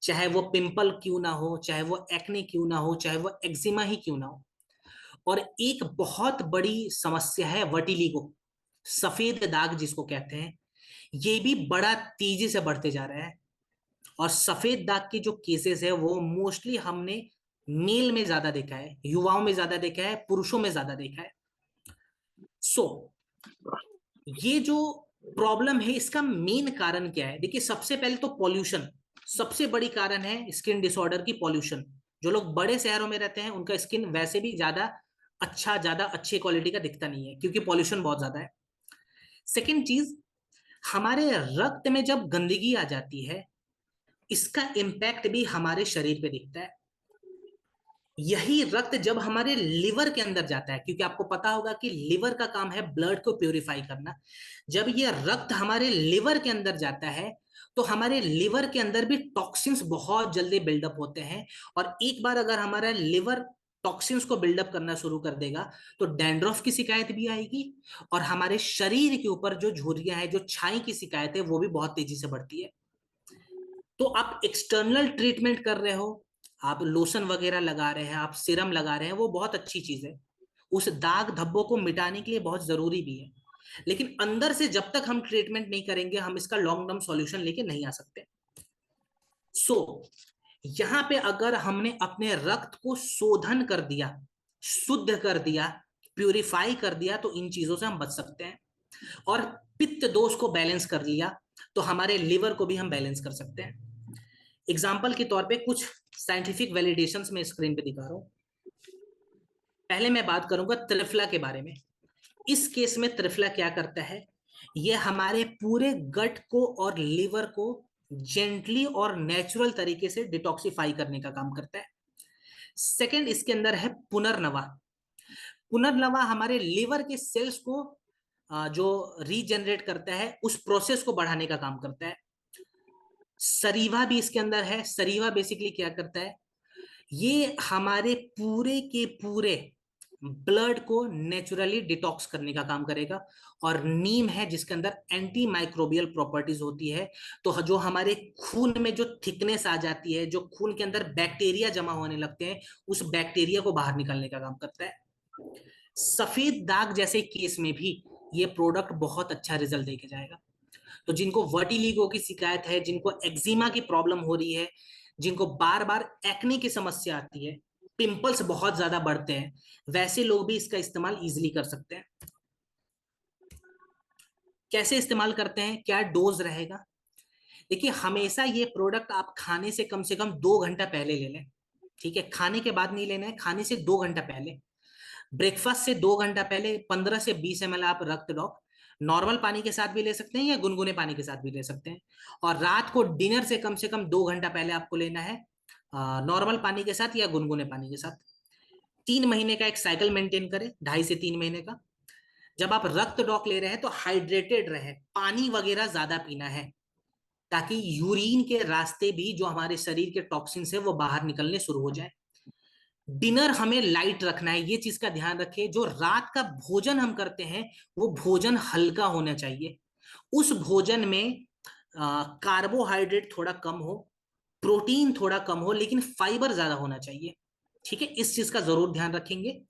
चाहे वो पिंपल क्यों ना हो, चाहे वो एक्ने क्यों ना हो, चाहे वो एक्जिमा ही क्यों ना हो। और एक बहुत बड़ी समस्या है वटिलिगो, सफेद दाग जिसको कहते हैं। ये भी बड़ा तेजी से बढ़ते जा रहा है, और सफेद दाग के जो केसेस है वो मोस्टली हमने मेल में ज्यादा देखा है, युवाओं में ज्यादा देखा है, पुरुषों में ज्यादा देखा है। सो ये जो प्रॉब्लम है इसका मेन कारण क्या है? देखिए, सबसे पहले तो पॉल्यूशन सबसे बड़ी कारण है स्किन डिसऑर्डर की, पॉल्यूशन। जो लोग बड़े शहरों में रहते हैं उनका स्किन वैसे भी ज्यादा अच्छी क्वालिटी का दिखता नहीं है क्योंकि पॉल्यूशन बहुत ज्यादा है। सेकेंड चीज, हमारे रक्त में जब गंदगी आ जाती है इसका इम्पैक्ट भी हमारे शरीर पे दिखता है। यही रक्त जब हमारे लिवर के अंदर जाता है, क्योंकि आपको पता होगा कि लिवर का काम है ब्लड को प्यूरिफाई करना। जब ये रक्त हमारे लिवर के अंदर जाता है तो हमारे लिवर के अंदर भी टॉक्सिन्स बहुत जल्दी बिल्डअप होते हैं। और एक बार अगर हमारा लिवर टॉक्सिन्स को बिल्डअप करना शुरू कर देगा तो डैंड्रफ की शिकायत भी आएगी, और हमारे शरीर के ऊपर जो झुर्रियां है, जो छाई की शिकायत है, वो भी बहुत तेजी से बढ़ती है। तो आप एक्सटर्नल ट्रीटमेंट कर रहे हो, आप लोशन वगैरह लगा रहे हैं, आप सीरम लगा रहे हैं, वो बहुत अच्छी चीज है, उस दाग धब्बों को मिटाने के लिए बहुत जरूरी भी है। लेकिन अंदर से जब तक हम ट्रीटमेंट नहीं करेंगे हम इसका लॉन्ग टर्म सॉल्यूशन लेके नहीं आ सकते। सो यहां पे अगर हमने अपने रक्त को शोधन कर दिया, शुद्ध कर दिया, प्यूरिफाई कर दिया, तो इन चीजों से हम बच सकते हैं। और पित्त दोष को बैलेंस कर लिया तो हमारे लिवर को भी हम बैलेंस कर सकते हैं। एग्जाम्पल के तौर पे कुछ साइंटिफिक वैलिडेशंस में स्क्रीन पे दिखा रहा हूं। पहले मैं बात करूंगा त्रिफला के बारे में। इस केस में त्रिफला क्या करता है? ये हमारे पूरे गट को और लिवर को जेंटली और नेचुरल तरीके से डिटॉक्सिफाई करने का काम करता है। सेकंड, इसके अंदर है पुनर्नवा। पुनर्नवा हमारे लिवर के सेल्स को जो रीजनरेट करता है, उस प्रोसेस को बढ़ाने का काम करता है। सरीवा भी इसके अंदर है। सरीवा बेसिकली क्या करता है? ये हमारे पूरे के पूरे ब्लड को नेचुरली डिटॉक्स करने का काम करेगा। और नीम है जिसके अंदर एंटी माइक्रोबियल प्रॉपर्टीज होती है, तो जो हमारे खून में जो थिकनेस आ जाती है, जो खून के अंदर बैक्टीरिया जमा होने लगते हैं, उस बैक्टीरिया को बाहर निकालने का काम करता है। सफेद दाग जैसे केस में भी ये प्रोडक्ट बहुत अच्छा रिजल्ट देके जाएगा। तो जिनको वर्टिलिगो की शिकायत है, जिनको एक्जिमा की प्रॉब्लम हो रही है, जिनको बार बार एक्ने की समस्या आती है, पिंपल्स बहुत ज्यादा बढ़ते हैं, वैसे लोग भी इसका इस्तेमाल इजीली कर सकते हैं। कैसे इस्तेमाल करते हैं, क्या डोज रहेगा? देखिए, हमेशा ये प्रोडक्ट आप खाने से कम 2 घंटा पहले ले लें। ठीक है, खाने के बाद नहीं लेना है, खाने से 2 घंटा पहले। ब्रेकफास्ट से 2 घंटा पहले 15 से 20 ml आप रक्त डॉक नॉर्मल पानी के साथ भी ले सकते हैं या गुनगुने पानी के साथ भी ले सकते हैं। और रात को डिनर से कम 2 घंटा पहले आपको लेना है, नॉर्मल पानी के साथ या गुनगुने पानी के साथ। 3 महीने का एक साइकिल मेंटेन करें, 2.5 से 3 महीने का। जब आप रक्त डॉक ले रहे हैं तो हाइड्रेटेड रहे, पानी वगैरह ज्यादा पीना है, ताकि यूरिन के रास्ते भी जो हमारे शरीर के टॉक्सिन्स है वो बाहर निकलने शुरू हो जाए। डिनर हमें लाइट रखना है, ये चीज का ध्यान रखें। जो रात का भोजन हम करते हैं वो भोजन हल्का होना चाहिए। उस भोजन में कार्बोहाइड्रेट थोड़ा कम हो, प्रोटीन थोड़ा कम हो, लेकिन फाइबर ज्यादा होना चाहिए। ठीक है, इस चीज का जरूर ध्यान रखेंगे।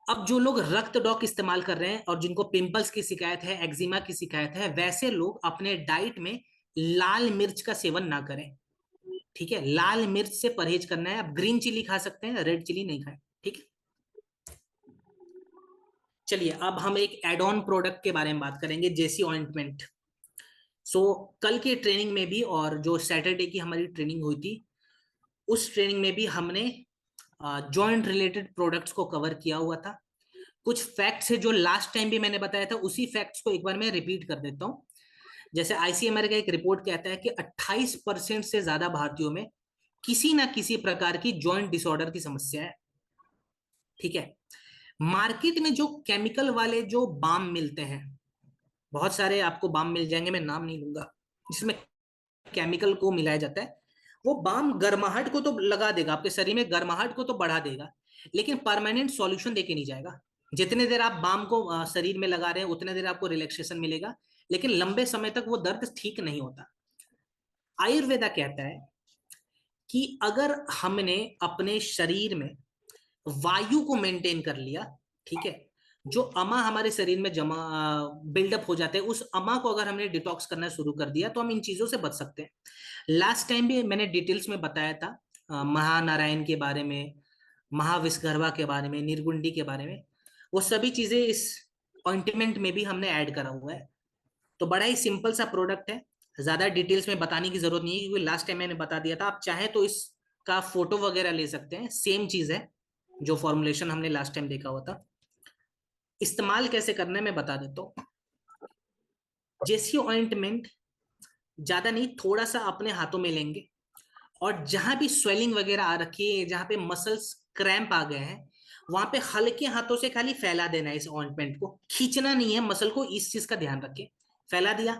अब जो लोग रक्त डॉक इस्तेमाल कर रहे हैं और जिनको पिंपल्स की शिकायत है, एक्जिमा की शिकायत है, वैसे लोग अपने डाइट में लाल मिर्च का सेवन ना करें। ठीक है, लाल मिर्च से परहेज करना है। आप ग्रीन चिली खा सकते हैं, रेड चिली नहीं खाएं। ठीक है, चलिए अब हम एक एड ऑन प्रोडक्ट के बारे में बात करेंगे, जेसी ऑइंटमेंट। सो कल की ट्रेनिंग में भी और जो सैटरडे की हमारी ट्रेनिंग हुई थी, उस ट्रेनिंग में भी हमने जॉइंट रिलेटेड प्रोडक्ट्स को कवर किया हुआ था। कुछ फैक्ट्स है जो लास्ट टाइम भी मैंने बताया था, उसी फैक्ट्स को एक बार मैं रिपीट कर देता हूं। जैसे आईसीएमआर का एक रिपोर्ट कहता है कि 28% से ज्यादा भारतीयों में किसी ना किसी प्रकार की जॉइंट डिसऑर्डर की समस्या है। ठीक है, मार्केट में जो केमिकल वाले जो बाम मिलते हैं, बहुत सारे आपको बाम मिल जाएंगे, मैं नाम नहीं लूंगा, जिसमें केमिकल को मिलाया जाता है। वो बाम गर्माहट को तो लगा देगा, आपके शरीर में गर्माहट को तो बढ़ा देगा, लेकिन परमानेंट सॉल्यूशन देके नहीं जाएगा। जितने देर आप बाम को शरीर में लगा रहे हैं उतने देर आपको रिलैक्सेशन मिलेगा, लेकिन लंबे समय तक वो दर्द ठीक नहीं होता। आयुर्वेदा कहता है कि अगर हमने अपने शरीर में वायु को मेंटेन कर लिया, ठीक है, जो अमा हमारे शरीर में जमा बिल्डअप हो जाते हैं, उस अमा को अगर हमने डिटॉक्स करना शुरू कर दिया तो हम इन चीजों से बच सकते हैं। लास्ट टाइम भी मैंने डिटेल्स में बताया था महानारायण के बारे में, महाविश्वकर्मा के बारे में, निर्गुंडी के बारे में। वो सभी चीजें इस ऑइंटमेंट में भी हमने ऐड करा हुआ है। तो बड़ा ही सिंपल सा प्रोडक्ट है, ज्यादा डिटेल्स में बताने की जरूरत नहीं है, क्योंकि लास्ट टाइम मैंने बता दिया था। आप चाहे तो इसका फोटो वगैरह ले सकते हैं, सेम चीज है जो फॉर्मुलेशन हमने लास्ट टाइम देखा हुआ था। इस्तेमाल कैसे करना है मैं बता देता हूँ। जेसी ऑइंटमेंट ज्यादा नहीं, थोड़ा सा अपने हाथों में लेंगे, और जहां भी स्वेलिंग वगैरह आ रखी है, जहां पे मसल्स क्रैम्प आ गए हैं, वहां पे हल्के हाथों से खाली फैला देना है। इस ऑइंटमेंट को खींचना नहीं है मसल को, इस चीज का ध्यान रखें। फैला दिया।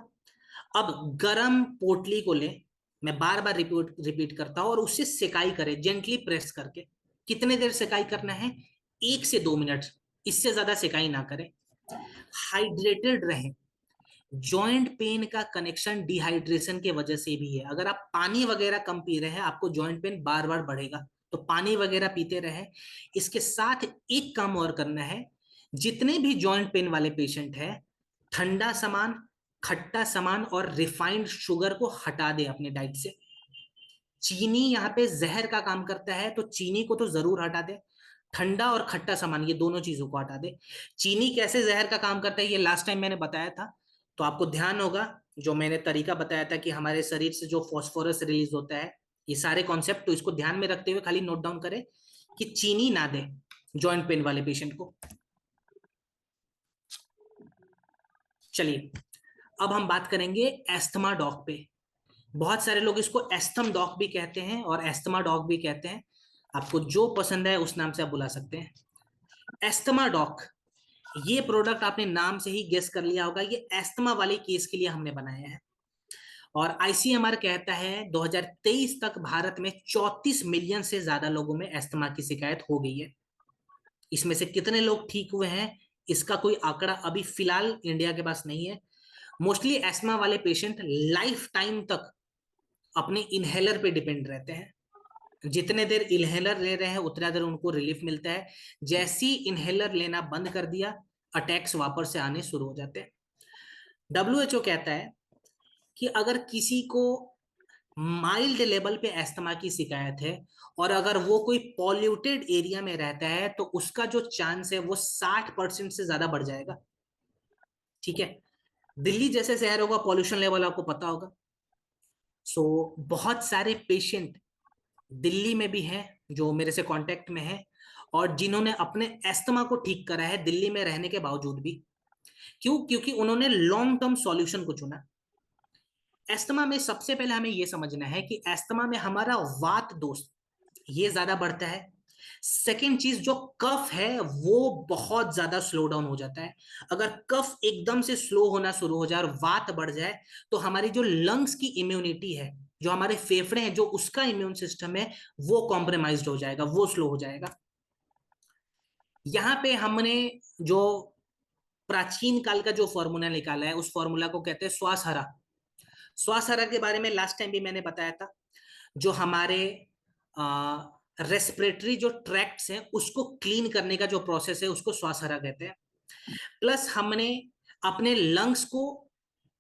अब गरम पोटली को लें, मैं बार बार रिपीट रिपीट करता हूं, और उससे सेकाई करें, जेंटली प्रेस करके। कितने देर सेकाई करना है? 1 से 2 मिनट, इससे ज्यादा सेकाई ना करें। हाइड्रेटेड रहें। जॉइंट पेन का कनेक्शन डिहाइड्रेशन के वजह से भी है। अगर आप पानी वगैरह कम पी रहे हैं, आपको जॉइंट पेन बार बार बढ़ेगा, तो पानी वगैरह पीते रहें। इसके साथ एक काम और करना है, जितने भी जॉइंट पेन वाले पेशेंट हैं, ठंडा सामान, खट्टा सामान और रिफाइंड शुगर को हटा दें अपने डाइट से। चीनी यहाँ पे जहर का काम करता है, तो चीनी को तो जरूर हटा दें। ठंडा और खट्टा सामान, ये दोनों चीजों को हटा दे। चीनी कैसे जहर का काम करता है ये लास्ट टाइम मैंने बताया था, तो आपको ध्यान होगा जो मैंने तरीका बताया था कि हमारे शरीर से जो फॉस्फोरस रिलीज होता है, ये सारे कॉन्सेप्ट, तो इसको ध्यान में रखते हुए खाली नोट डाउन करें कि चीनी ना दे जॉइंट पेन वाले पेशेंट को। चलिए अब हम बात करेंगे एस्थमा डॉग पे। बहुत सारे लोग इसको एस्थम डॉग भी कहते हैं और एस्थमा डॉग भी कहते हैं, आपको जो पसंद है उस नाम से आप बुला सकते हैं। एस्थमा डॉग, ये प्रोडक्ट आपने नाम से ही गेस कर लिया होगा, ये एस्थमा वाले केस के लिए हमने बनाया है। और आईसीएमआर कहता है 2023 तक भारत में 34 मिलियन से ज्यादा लोगों में एस्थमा की शिकायत हो गई है। इसमें से कितने लोग ठीक हुए हैं इसका कोई आंकड़ा अभी फिलहाल इंडिया के पास नहीं है। मोस्टली एस्मा वाले पेशेंट लाइफ टाइम तक अपने इनहेलर पे डिपेंड रहते हैं। जितने देर इनहेलर ले रहे हैं उतना देर उनको रिलीफ मिलता है। जैसी इनहेलर लेना बंद कर दिया, अटैक्स वापस से आने शुरू हो जाते हैं। डब्ल्यूएचओ कहता है कि अगर किसी को माइल्ड लेवल पे अस्थमा की शिकायत है और अगर वो कोई पॉल्यूटेड एरिया में रहता है तो उसका जो चांस है वो 60% से ज्यादा बढ़ जाएगा। ठीक है, दिल्ली जैसे शहर होगा, पॉल्यूशन लेवल आपको पता होगा। सो बहुत सारे पेशेंट दिल्ली में भी हैं जो मेरे से कांटेक्ट में हैं और जिन्होंने अपने अस्थमा को ठीक करा है दिल्ली में रहने के बावजूद भी। क्यों? क्योंकि उन्होंने लॉन्ग टर्म सॉल्यूशन को चुना। अस्थमा में सबसे पहले हमें यह समझना है कि अस्थमा में हमारा वात दोष ये ज्यादा बढ़ता है। सेकेंड चीज, जो कफ है वो बहुत ज्यादा स्लो डाउन हो जाता है। अगर कफ एकदम से स्लो होना शुरू हो जाए और वात बढ़ जाए तो हमारी जो लंग्स की इम्यूनिटी है, जो हमारे फेफड़े हैं, जो उसका इम्यून सिस्टम है वो कॉम्प्रोमाइज्ड हो जाएगा, वो स्लो हो जाएगा। यहां पे हमने जो प्राचीन काल का जो फॉर्मूला निकाला है उस फॉर्मूला को कहते हैं श्वास हरा। श्वास हरा के बारे में लास्ट टाइम भी मैंने बताया था। जो हमारे रेस्पिरेटरी जो ट्रैक्ट्स हैं उसको क्लीन करने का जो प्रोसेस है उसको श्वास हरा कहते हैं। प्लस हमने अपने लंग्स को,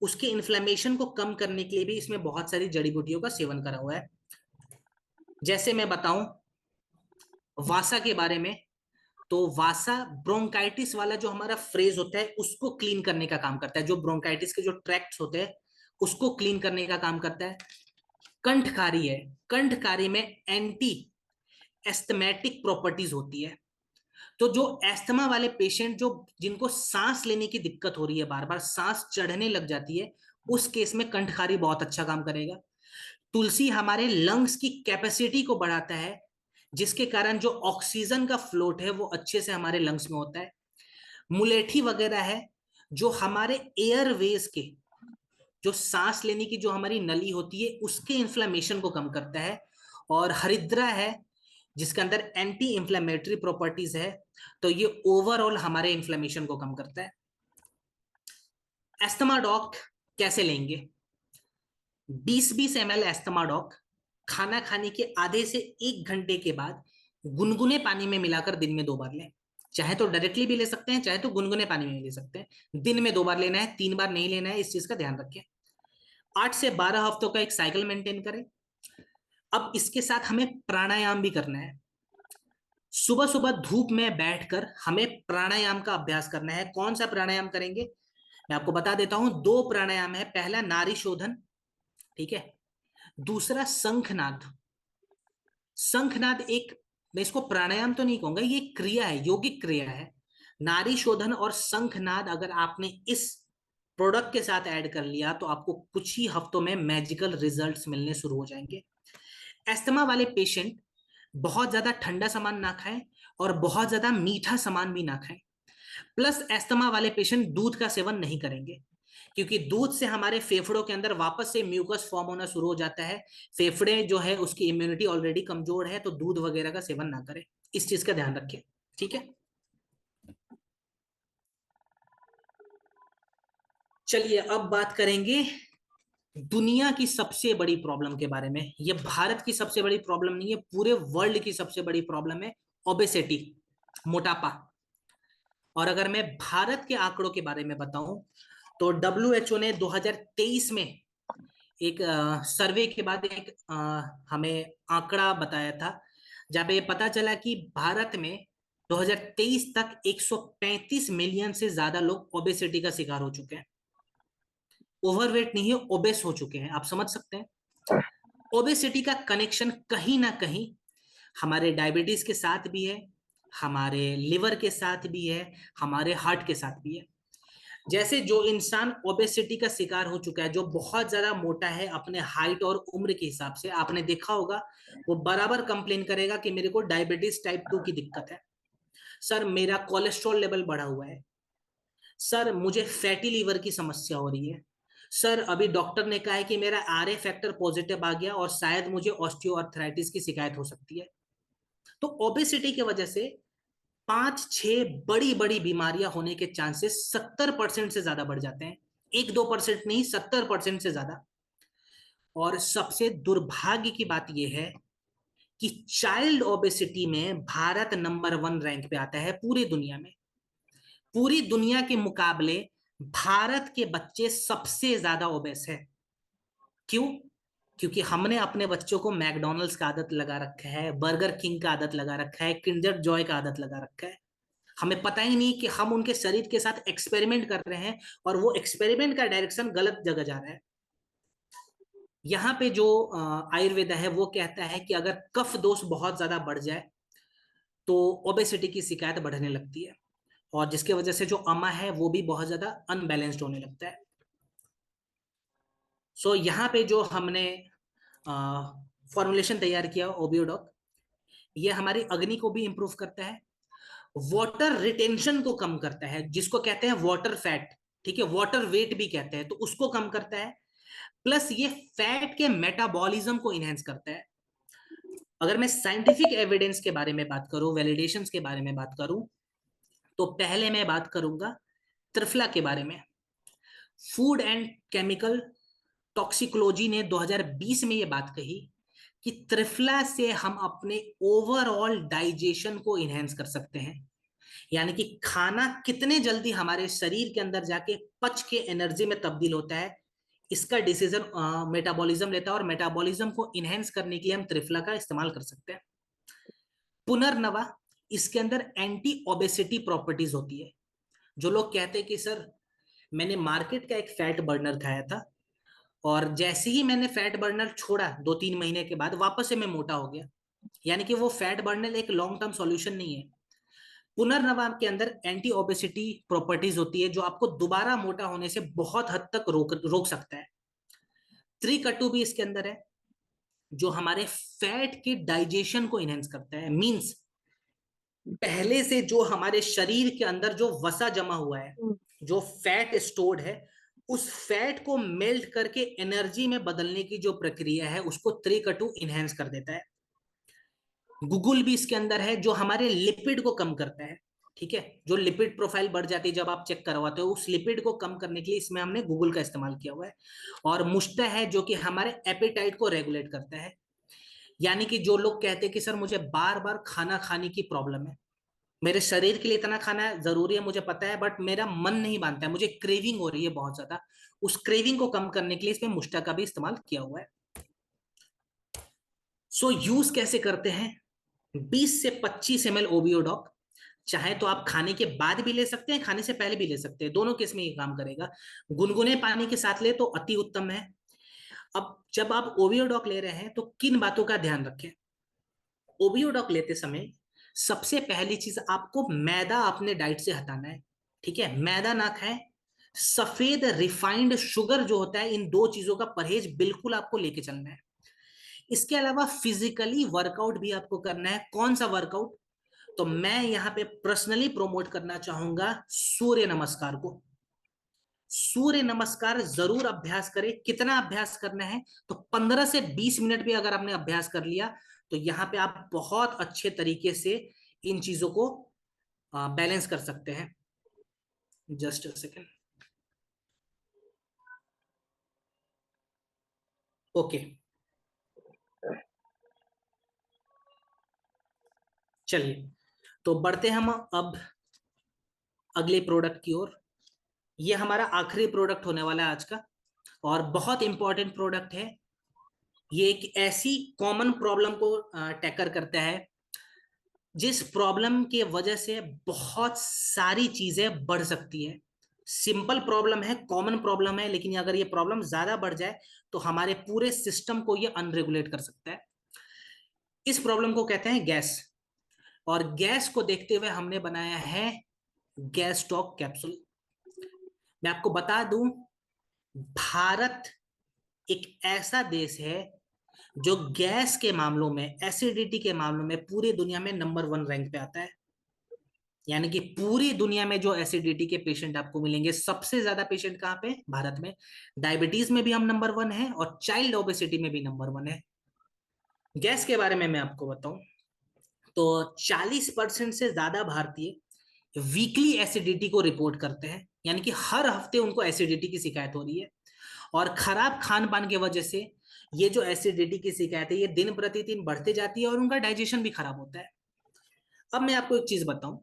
उसके इन्फ्लेमेशन को कम करने के लिए भी इसमें बहुत सारी जड़ी बूटियों का सेवन करा हुआ है। जैसे मैं बताऊं वासा के बारे में, तो वासा ब्रोंकाइटिस वाला जो हमारा फ्रेज होता है उसको क्लीन करने का काम करता है। जो ब्रोंकाइटिस के जो ट्रैक्ट्स होते हैं उसको क्लीन करने का काम करता है। कंठकारी है, कंठकारी में एंटी एस्थमेटिक प्रॉपर्टीज होती है। तो जो एस्थमा वाले पेशेंट जो जिनको सांस लेने की दिक्कत हो रही है, बार बार सांस चढ़ने लग जाती है, उस केस में कंठकारी बहुत अच्छा काम करेगा। तुलसी हमारे लंग्स की कैपेसिटी को बढ़ाता है, जिसके कारण जो ऑक्सीजन का फ्लोट है वो अच्छे से हमारे लंग्स में होता है। मुलेठी वगैरह है जो हमारे एयरवेज के, जो सांस लेने की जो हमारी नली होती है उसके इन्फ्लेमेशन को कम करता है। और हरिद्रा है जिसके अंदर एंटी इंफ्लेमेटरी प्रॉपर्टीज है, तो ये ओवरऑल हमारे इन्फ्लेमेशन को कम करता है। एस्थमा डॉक कैसे लेंगे? 20-20 ml एस्थमा डॉक खाना खाने के आधे से 1 घंटे के बाद गुनगुने पानी में मिलाकर दिन में 2 बार लें। चाहे तो डायरेक्टली भी ले सकते हैं, चाहे तो गुनगुने पानी में भी ले सकते हैं। दिन में 2 बार लेना है, 3 बार नहीं लेना है, इस चीज का ध्यान रखें। 8 से 12 हफ्तों का एक साइकिल मेंटेन करें। अब इसके साथ हमें प्राणायाम भी करना है। सुबह सुबह धूप में बैठकर हमें प्राणायाम का अभ्यास करना है। कौन सा प्राणायाम करेंगे मैं आपको बता देता हूं। 2 प्राणायाम है। पहला नारी शोधन, ठीक है। दूसरा शंखनाद। शंखनाद एक, मैं इसको प्राणायाम तो नहीं कहूंगा, ये क्रिया है, योगिक क्रिया है। नारी शोधन और शंखनाद अगर आपने इस प्रोडक्ट के साथ ऐड कर लिया तो आपको कुछ ही हफ्तों में मैजिकल रिजल्ट्स मिलने शुरू हो जाएंगे। एस्थमा वाले पेशेंट बहुत ज्यादा ठंडा सामान ना खाएं और बहुत ज्यादा मीठा सामान भी ना खाएं। प्लस एस्थमा वाले पेशेंट दूध का सेवन नहीं करेंगे, क्योंकि दूध से हमारे फेफड़ों के अंदर वापस से म्यूकस फॉर्म होना शुरू हो जाता है। फेफड़े जो है उसकी इम्यूनिटी ऑलरेडी कमजोर है, तो दूध वगैरह का सेवन ना करें। इस चीज का ध्यान रखें, ठीक है। चलिए अब बात करेंगे दुनिया की सबसे बड़ी प्रॉब्लम के बारे में। ये भारत की सबसे बड़ी प्रॉब्लम नहीं है, पूरे वर्ल्ड की सबसे बड़ी प्रॉब्लम है ओबेसिटी, मोटापा। और अगर मैं भारत के आंकड़ों के बारे में बताऊं तो डब्ल्यूएचओ ने 2023 में एक सर्वे के बाद एक हमें आंकड़ा बताया था, जहां पे पता चला कि भारत में 2023 तक 135 मिलियन से ज्यादा लोग ओबेसिटी का शिकार हो चुके हैं। ओवरवेट नहीं है, ओबेस हो चुके हैं। आप समझ सकते हैं ओबेसिटी का कनेक्शन कहीं ना कहीं हमारे डायबिटीज के साथ भी है, हमारे लिवर के साथ भी है, हमारे हार्ट के साथ भी है। जैसे जो इंसान ओबेसिटी का शिकार हो चुका है, जो बहुत ज्यादा मोटा है अपने हाइट और उम्र के हिसाब से, आपने देखा होगा वो बराबर कंप्लेन करेगा कि मेरे को डायबिटीज टाइप 2 की दिक्कत है, सर मेरा कोलेस्ट्रॉल लेवल बढ़ा हुआ है, सर मुझे फैटी लीवर की समस्या हो रही है, सर अभी डॉक्टर ने कहा है कि मेरा आरए फैक्टर पॉजिटिव आ गया और शायद मुझे ऑस्टियोआर्थराइटिस की शिकायत हो सकती है। तो ओबेसिटी की वजह से 5-6 बड़ी बड़ी बीमारियां होने के चांसेस 70% से ज्यादा बढ़ जाते हैं। 1-2% नहीं, 70% से ज्यादा। और सबसे दुर्भाग्य की बात यह है कि चाइल्ड ओबेसिटी में भारत नंबर 1 रैंक पे आता है पूरी दुनिया में। पूरी दुनिया के मुकाबले भारत के बच्चे सबसे ज्यादा ओबेस है। क्यों? क्योंकि हमने अपने बच्चों को मैकडॉनल्ड्स का आदत लगा रखा है, बर्गर किंग का आदत लगा रखा है, किंडर जॉय का आदत लगा रखा है। हमें पता ही नहीं कि हम उनके शरीर के साथ एक्सपेरिमेंट कर रहे हैं और वो एक्सपेरिमेंट का डायरेक्शन गलत जगह जा रहा है। यहाँ पे जो आयुर्वेद है वो कहता है कि अगर कफ दोष बहुत ज्यादा बढ़ जाए तो ओबेसिटी की शिकायत बढ़ने लगती है, और जिसकी वजह से जो अमा है वो भी बहुत ज्यादा अनबैलेंस्ड होने लगता है। सो यहाँ पे जो हमने फॉर्मुलेशन तैयार किया ओबियोडॉक, ये हमारी अग्नि को भी इंप्रूव करता है, वाटर रिटेंशन को कम करता है, जिसको कहते हैं वाटर फैट, ठीक है, वाटर वेट भी कहते हैं, तो उसको कम करता है। प्लस ये फैट के मेटाबॉलिज्म को इनहेंस करता है। अगर मैं साइंटिफिक एविडेंस के बारे में बात करूं, वैलिडेशन के बारे में बात करूं, तो पहले मैं बात करूंगा त्रिफला के बारे में। फूड एंड केमिकल टॉक्सिकोलॉजी ने 2020 में यह बात कही कि त्रिफला से हम अपने ओवरऑल डाइजेशन को इनहेंस कर सकते हैं। यानी कि खाना कितने जल्दी हमारे शरीर के अंदर जाके पच के एनर्जी में तब्दील होता है, इसका डिसीजन मेटाबॉलिज्म लेता है, और मेटाबॉलिज्म को इनहेंस करने के लिए हम त्रिफला का इस्तेमाल कर सकते हैं। पुनर्नवा, इसके अंदर एंटी ओबेसिटी प्रॉपर्टीज होती है। जो लोग कहते हैं कि सर मैंने मार्केट का एक फैट बर्नर खाया था और जैसे ही मैंने फैट बर्नर छोड़ा 2-3 महीने के बाद वापस से मैं मोटा हो गया, यानी कि वो फैट बर्नर एक लॉन्ग टर्म सॉल्यूशन नहीं है। पुनर्नवा के अंदर एंटी ओबेसिटी प्रॉपर्टीज होती है जो आपको दोबारा मोटा होने से बहुत हद तक रोक सकता है। त्रिकटु भी इसके अंदर है जो हमारे फैट के डाइजेशन को इनहेंस करता है। मींस पहले से जो हमारे शरीर के अंदर जो वसा जमा हुआ है, जो फैट स्टोर्ड है, उस फैट को मेल्ट करके एनर्जी में बदलने की जो प्रक्रिया है उसको त्रिकटु इनहेंस कर देता है। गूगल भी इसके अंदर है जो हमारे लिपिड को कम करता है, ठीक है, जो लिपिड प्रोफाइल बढ़ जाती है जब आप चेक करवाते हो, उस लिपिड को कम करने के लिए इसमें हमने गूगल का इस्तेमाल किया हुआ है। और मुष्टा है जो कि हमारे एपेटाइट को रेगुलेट करता है। यानी कि जो लोग कहते हैं कि सर मुझे बार बार खाना खाने की प्रॉब्लम है, मेरे शरीर के लिए इतना खाना जरूरी है मुझे पता है, बट मेरा मन नहीं मानता है, मुझे क्रेविंग हो रही है बहुत ज्यादा, उस क्रेविंग को कम करने के लिए इसमें मुष्टा का भी इस्तेमाल किया हुआ है। सो यूज कैसे करते हैं? 20 से 25 ml ओबियोडॉक, चाहे तो आप खाने के बाद भी ले सकते हैं, खाने से पहले भी ले सकते हैं, दोनों केस में ये काम करेगा। गुनगुने पानी के साथ ले तो अति उत्तम है। अब जब आप ओबियोडॉक ले रहे हैं तो किन बातों का ध्यान रखें? ओबियोडॉक लेते समय सबसे पहली चीज, आपको मैदा अपने डाइट से हटाना है, ठीक है, मैदा ना खाएं। सफेद रिफाइंड शुगर जो होता है, इन 2 चीजों का परहेज बिल्कुल आपको लेके चलना है। इसके अलावा फिजिकली वर्कआउट भी आपको करना है। कौन सा वर्कआउट? तो मैं यहाँ पे पर्सनली प्रोमोट करना चाहूंगा सूर्य नमस्कार को। सूर्य नमस्कार जरूर अभ्यास करें। कितना अभ्यास करना है? तो 15 से 20 मिनट भी अगर आपने अभ्यास कर लिया तो यहाँ पे आप बहुत अच्छे तरीके से इन चीजों को बैलेंस कर सकते हैं। Just a second. ओके, चलिए तो बढ़ते हम अब अगले प्रोडक्ट की ओर। ये हमारा आखिरी प्रोडक्ट होने वाला है आज का, और बहुत इंपॉर्टेंट प्रोडक्ट है। ये एक ऐसी कॉमन प्रॉब्लम को टैकल करता है जिस प्रॉब्लम के वजह से बहुत सारी चीजें बढ़ सकती है। सिंपल प्रॉब्लम है, कॉमन प्रॉब्लम है, लेकिन अगर ये प्रॉब्लम ज्यादा बढ़ जाए तो हमारे पूरे सिस्टम को ये अनरेगुलेट कर सकता है। इस प्रॉब्लम को कहते हैं गैस, और गैस को देखते हुए हमने बनाया है गैस टॉक कैप्सूल। मैं आपको बता दूं, भारत एक ऐसा देश है जो गैस के मामलों में, एसिडिटी के मामलों में पूरी दुनिया में नंबर 1 रैंक पे आता है। यानी कि पूरी दुनिया में जो एसिडिटी के पेशेंट आपको मिलेंगे, सबसे ज्यादा पेशेंट कहाँ पे? भारत में। डायबिटीज में भी हम नंबर 1 है और चाइल्ड ओबेसिटी में भी नंबर 1 है। गैस के बारे में मैं आपको बताऊं तो 40% से ज्यादा भारतीय वीकली एसिडिटी को रिपोर्ट करते हैं, यानी कि हर हफ्ते उनको एसिडिटी की शिकायत हो रही है। और खराब खान पान की वजह से ये जो एसिडिटी की शिकायत है ये दिन प्रतिदिन बढ़ते जाती है और उनका डाइजेशन भी खराब होता है। अब मैं आपको एक चीज बताऊं,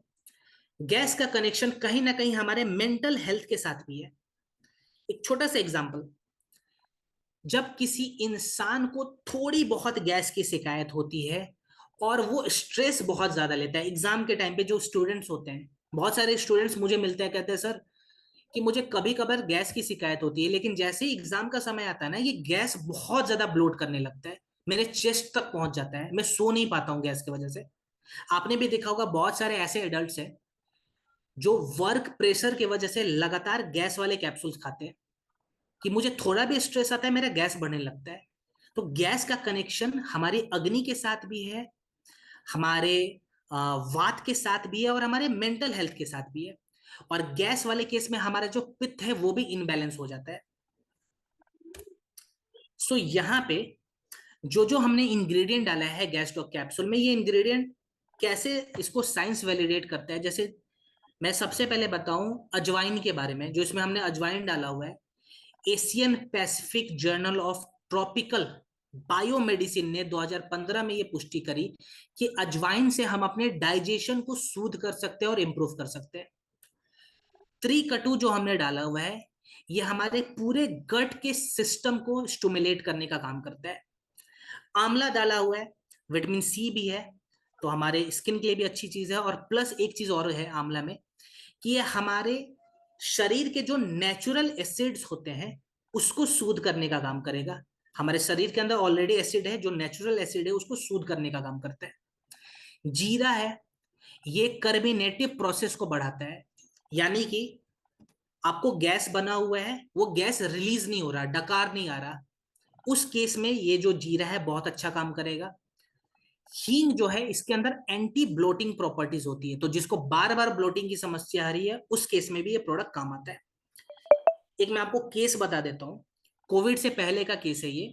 गैस का कनेक्शन कहीं ना कहीं हमारे मेंटल हेल्थ के साथ भी है। एक छोटा सा एग्जांपल, जब किसी इंसान को थोड़ी बहुत गैस की शिकायत होती है और वो स्ट्रेस बहुत ज्यादा लेता है, एग्जाम के टाइम पे जो स्टूडेंट्स होते हैं, बहुत सारे स्टूडेंट्स मुझे मिलते हैं, कहते हैं सर कि मुझे कभी कभार गैस की शिकायत होती है, लेकिन जैसे ही एग्जाम का समय आता है ना, ये गैस बहुत ज्यादा ब्लोट करने लगता है, मेरे चेस्ट तक पहुंच जाता है, मैं सो नहीं पाता हूँ गैस की वजह से। आपने भी देखा होगा बहुत सारे ऐसे एडल्ट्स हैं जो वर्क प्रेशर की वजह से लगातार गैस वाले कैप्सूल्स खाते हैं, कि मुझे थोड़ा भी स्ट्रेस आता है मेरा गैस बढ़ने लगता है। तो गैस का कनेक्शन हमारी अग्नि के साथ भी है, हमारे वात के साथ भी है और हमारे मेंटल हेल्थ के साथ भी है। और गैस वाले केस में हमारा जो पित्त है वो भी इनबैलेंस हो जाता है। सो यहाँ पे जो जो हमने इंग्रेडिएंट डाला है गैस्ट्रो कैप्सूल में, ये इंग्रेडिएंट कैसे इसको साइंस वैलिडेट करता है, जैसे मैं सबसे पहले बताऊं अजवाइन के बारे में। जो इसमें हमने अजवाइन डाला हुआ है, Asian Pacific journal of tropical biomedicine ने 2015 में ये पुष्टि करी कि अजवाइन से हम अपने डाइजेशन को सूद कर सकते हैं और इंप्रूव कर सकते हैं। त्रिकटु जो हमने डाला हुआ है, ये हमारे पूरे गट के सिस्टम को स्टिमुलेट करने का काम करता है। आंवला डाला हुआ है, विटामिन सी भी है, तो हमारे स्किन के लिए भी अच्छी चीज है। और प्लस एक चीज और है आंवला में, कि ये हमारे शरीर के जो नेचुरल एसिड्स होते हैं उसको सूद करने का काम करेगा। हमारे शरीर के अंदर ऑलरेडी एसिड है, जो नेचुरल एसिड है उसको सूद करने का काम करता है। जीरा है, ये कार्बोनेटिव प्रोसेस को बढ़ाता है, यानी कि आपको गैस बना हुआ है, वो गैस रिलीज नहीं हो रहा, डकार नहीं आ रहा, उस केस में ये जो जीरा है बहुत अच्छा काम करेगा। हींग जो है इसके अंदर एंटी ब्लोटिंग प्रॉपर्टीज होती है, तो जिसको बार बार ब्लोटिंग की समस्या आ रही है उस केस में भी ये प्रोडक्ट काम आता है। एक मैं आपको केस बता देता हूँ, कोविड से पहले का केस है ये।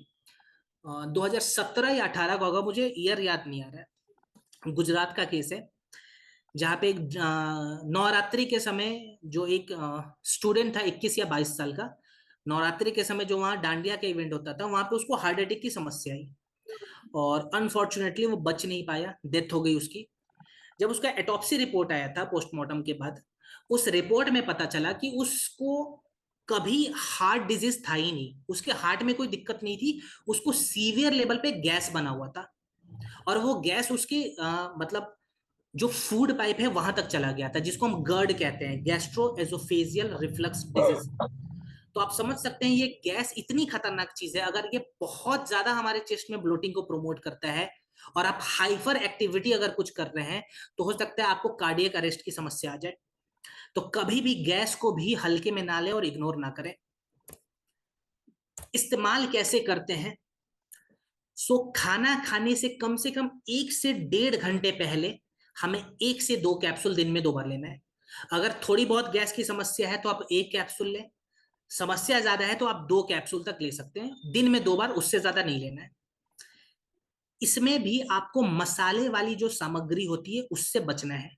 2017 या 18 का होगा, मुझे ईयर याद नहीं आ रहा है। गुजरात का केस है, जहाँ पे एक नवरात्रि के समय जो एक स्टूडेंट था 21 या 22 साल का, नवरात्रि के समय जो वहाँ डांडिया का इवेंट होता था, वहां पे उसको हार्ट अटैक की समस्या आई और अनफॉर्चुनेटली वो बच नहीं पाया, डेथ हो गई उसकी। जब उसका एटॉप्सी रिपोर्ट आया था पोस्टमार्टम के बाद, उस रिपोर्ट में पता चला कि उसको कभी हार्ट डिजीज था ही नहीं, उसके हार्ट में कोई दिक्कत नहीं थी, उसको सीवियर लेवल पे गैस बना हुआ था। और वो गैस उसके मतलब जो फूड पाइप है वहां तक चला गया था, जिसको हम गर्ड कहते हैं, गैस्ट्रो एसोफेजियल रिफ्लक्स डिजीज। तो आप समझ सकते हैं ये गैस इतनी खतरनाक चीज है, अगर ये बहुत ज्यादा हमारे चेस्ट में ब्लोटिंग को प्रमोट करता है और आप हाइपर एक्टिविटी अगर कुछ कर रहे हैं, तो हो सकता है आपको कार्डियक अरेस्ट की समस्या आ जाए। तो कभी भी गैस को भी हल्के में ना लें और इग्नोर ना करें। इस्तेमाल कैसे करते हैं? खाना खाने से कम 1 से 1.5 घंटे पहले हमें 1 से 2 कैप्सूल दिन में 2 बार लेना है। अगर थोड़ी बहुत गैस की समस्या है तो आप 1 कैप्सूल लें, समस्या ज्यादा है तो आप 2 कैप्सूल तक ले सकते हैं, दिन में 2 बार, उससे ज्यादा नहीं लेना है। इसमें भी आपको मसाले वाली जो सामग्री होती है उससे बचना है,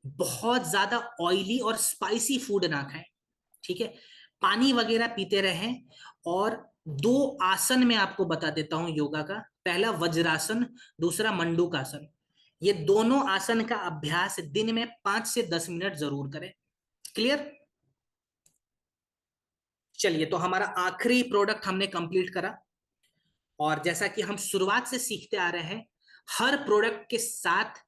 बहुत ज्यादा ऑयली और स्पाइसी फूड ना खाएं, ठीक है। पानी वगैरह पीते रहें। और 2 आसन में आपको बता देता हूं योगा का, पहला वज्रासन, दूसरा मंडूकासन। ये दोनों आसन का अभ्यास दिन में 5 से 10 मिनट जरूर करें। क्लियर? चलिए, तो हमारा आखिरी प्रोडक्ट हमने कंप्लीट करा। और जैसा कि हम शुरुआत से सीखते आ रहे हैं, हर प्रोडक्ट के साथ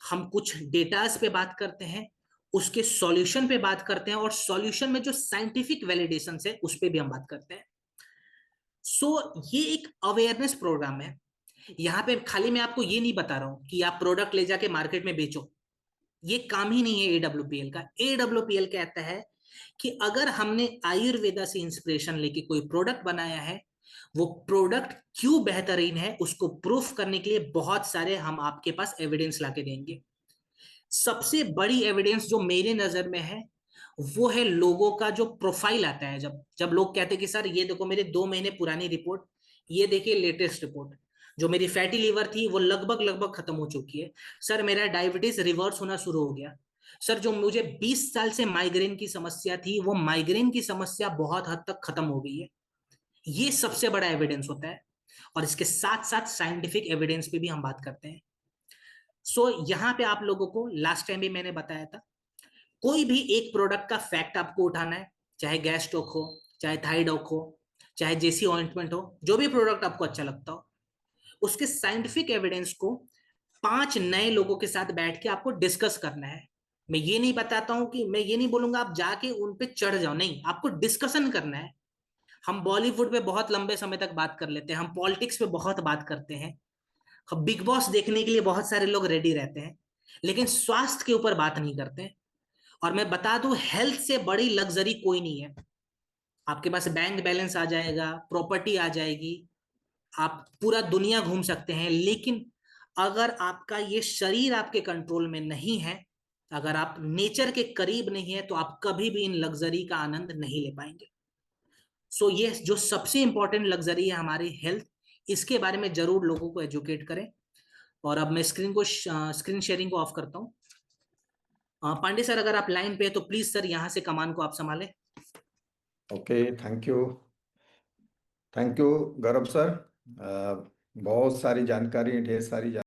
हम कुछ डेटास पे बात करते हैं, उसके सॉल्यूशन पे बात करते हैं, और सॉल्यूशन में जो साइंटिफिक वैलिडेशन है उस पे भी हम बात करते हैं। ये एक अवेयरनेस प्रोग्राम है। यहाँ पे खाली मैं आपको ये नहीं बता रहा हूं कि आप प्रोडक्ट ले जाके मार्केट में बेचो, ये काम ही नहीं है एडब्ल्यूपीएल का। एडब्ल्यूपीएल कहता है कि अगर हमने आयुर्वेदा से इंस्पिरेशन लेके कोई प्रोडक्ट बनाया है, वो प्रोडक्ट क्यों बेहतरीन है उसको प्रूफ करने के लिए बहुत सारे हम आपके पास एविडेंस लाके देंगे। सबसे बड़ी एविडेंस जो मेरे नजर में है वो है लोगों का जो प्रोफाइल आता है, जब जब लोग कहते हैं कि सर ये देखो मेरे 2 महीने पुरानी रिपोर्ट, ये देखिए लेटेस्ट रिपोर्ट। जो मेरी फैटी लीवर थी वो लगभग लगभग खत्म हो चुकी है। सर मेरा डायबिटीज रिवर्स होना शुरू हो गया। सर जो मुझे 20 साल से माइग्रेन की समस्या थी, वो माइग्रेन की समस्या बहुत हद तक खत्म हो गई है। ये सबसे बड़ा एविडेंस होता है। और इसके साथ साथ साइंटिफिक एविडेंस पे भी हम बात करते हैं। सो यहाँ पे आप लोगों को लास्ट टाइम भी मैंने बताया था, कोई भी एक प्रोडक्ट का फैक्ट आपको उठाना है, चाहे गैस स्टोक हो, चाहे थाइडॉक हो, चाहे जेसी ऑइंटमेंट हो, जो भी प्रोडक्ट आपको अच्छा लगता हो, उसके साइंटिफिक एविडेंस को 5 नए लोगों के साथ बैठ के आपको डिस्कस करना है। मैं ये नहीं बताता हूं कि मैं ये नहीं बोलूंगा आप जाके उन पे चढ़ जाओ, नहीं, आपको डिस्कशन करना है। हम बॉलीवुड पे बहुत लंबे समय तक बात कर लेते हैं, हम पॉलिटिक्स पे बहुत बात करते हैं, हम बिग बॉस देखने के लिए बहुत सारे लोग रेडी रहते हैं, लेकिन स्वास्थ्य के ऊपर बात नहीं करते हैं। और मैं बता दूं, हेल्थ से बड़ी लग्जरी कोई नहीं है। आपके पास बैंक बैलेंस आ जाएगा, प्रॉपर्टी आ जाएगी, आप पूरा दुनिया घूम सकते हैं, लेकिन अगर आपका ये शरीर आपके कंट्रोल में नहीं है, अगर आप नेचर के करीब नहीं है, तो आप कभी भी इन लग्जरी का आनंद नहीं ले पाएंगे। सो ये जो सबसे इंपॉर्टेंट लग्जरी है हमारी हेल्थ, इसके बारे में जरूर लोगों को एजुकेट करें। और अब मैं स्क्रीन शेयरिंग को ऑफ करता हूँ। पांडे सर, अगर आप लाइन पे है तो प्लीज सर यहाँ से कमान को आप संभालें। Okay, thank you Gaurav sir. बहुत सारी जानकारी, ढेर सारी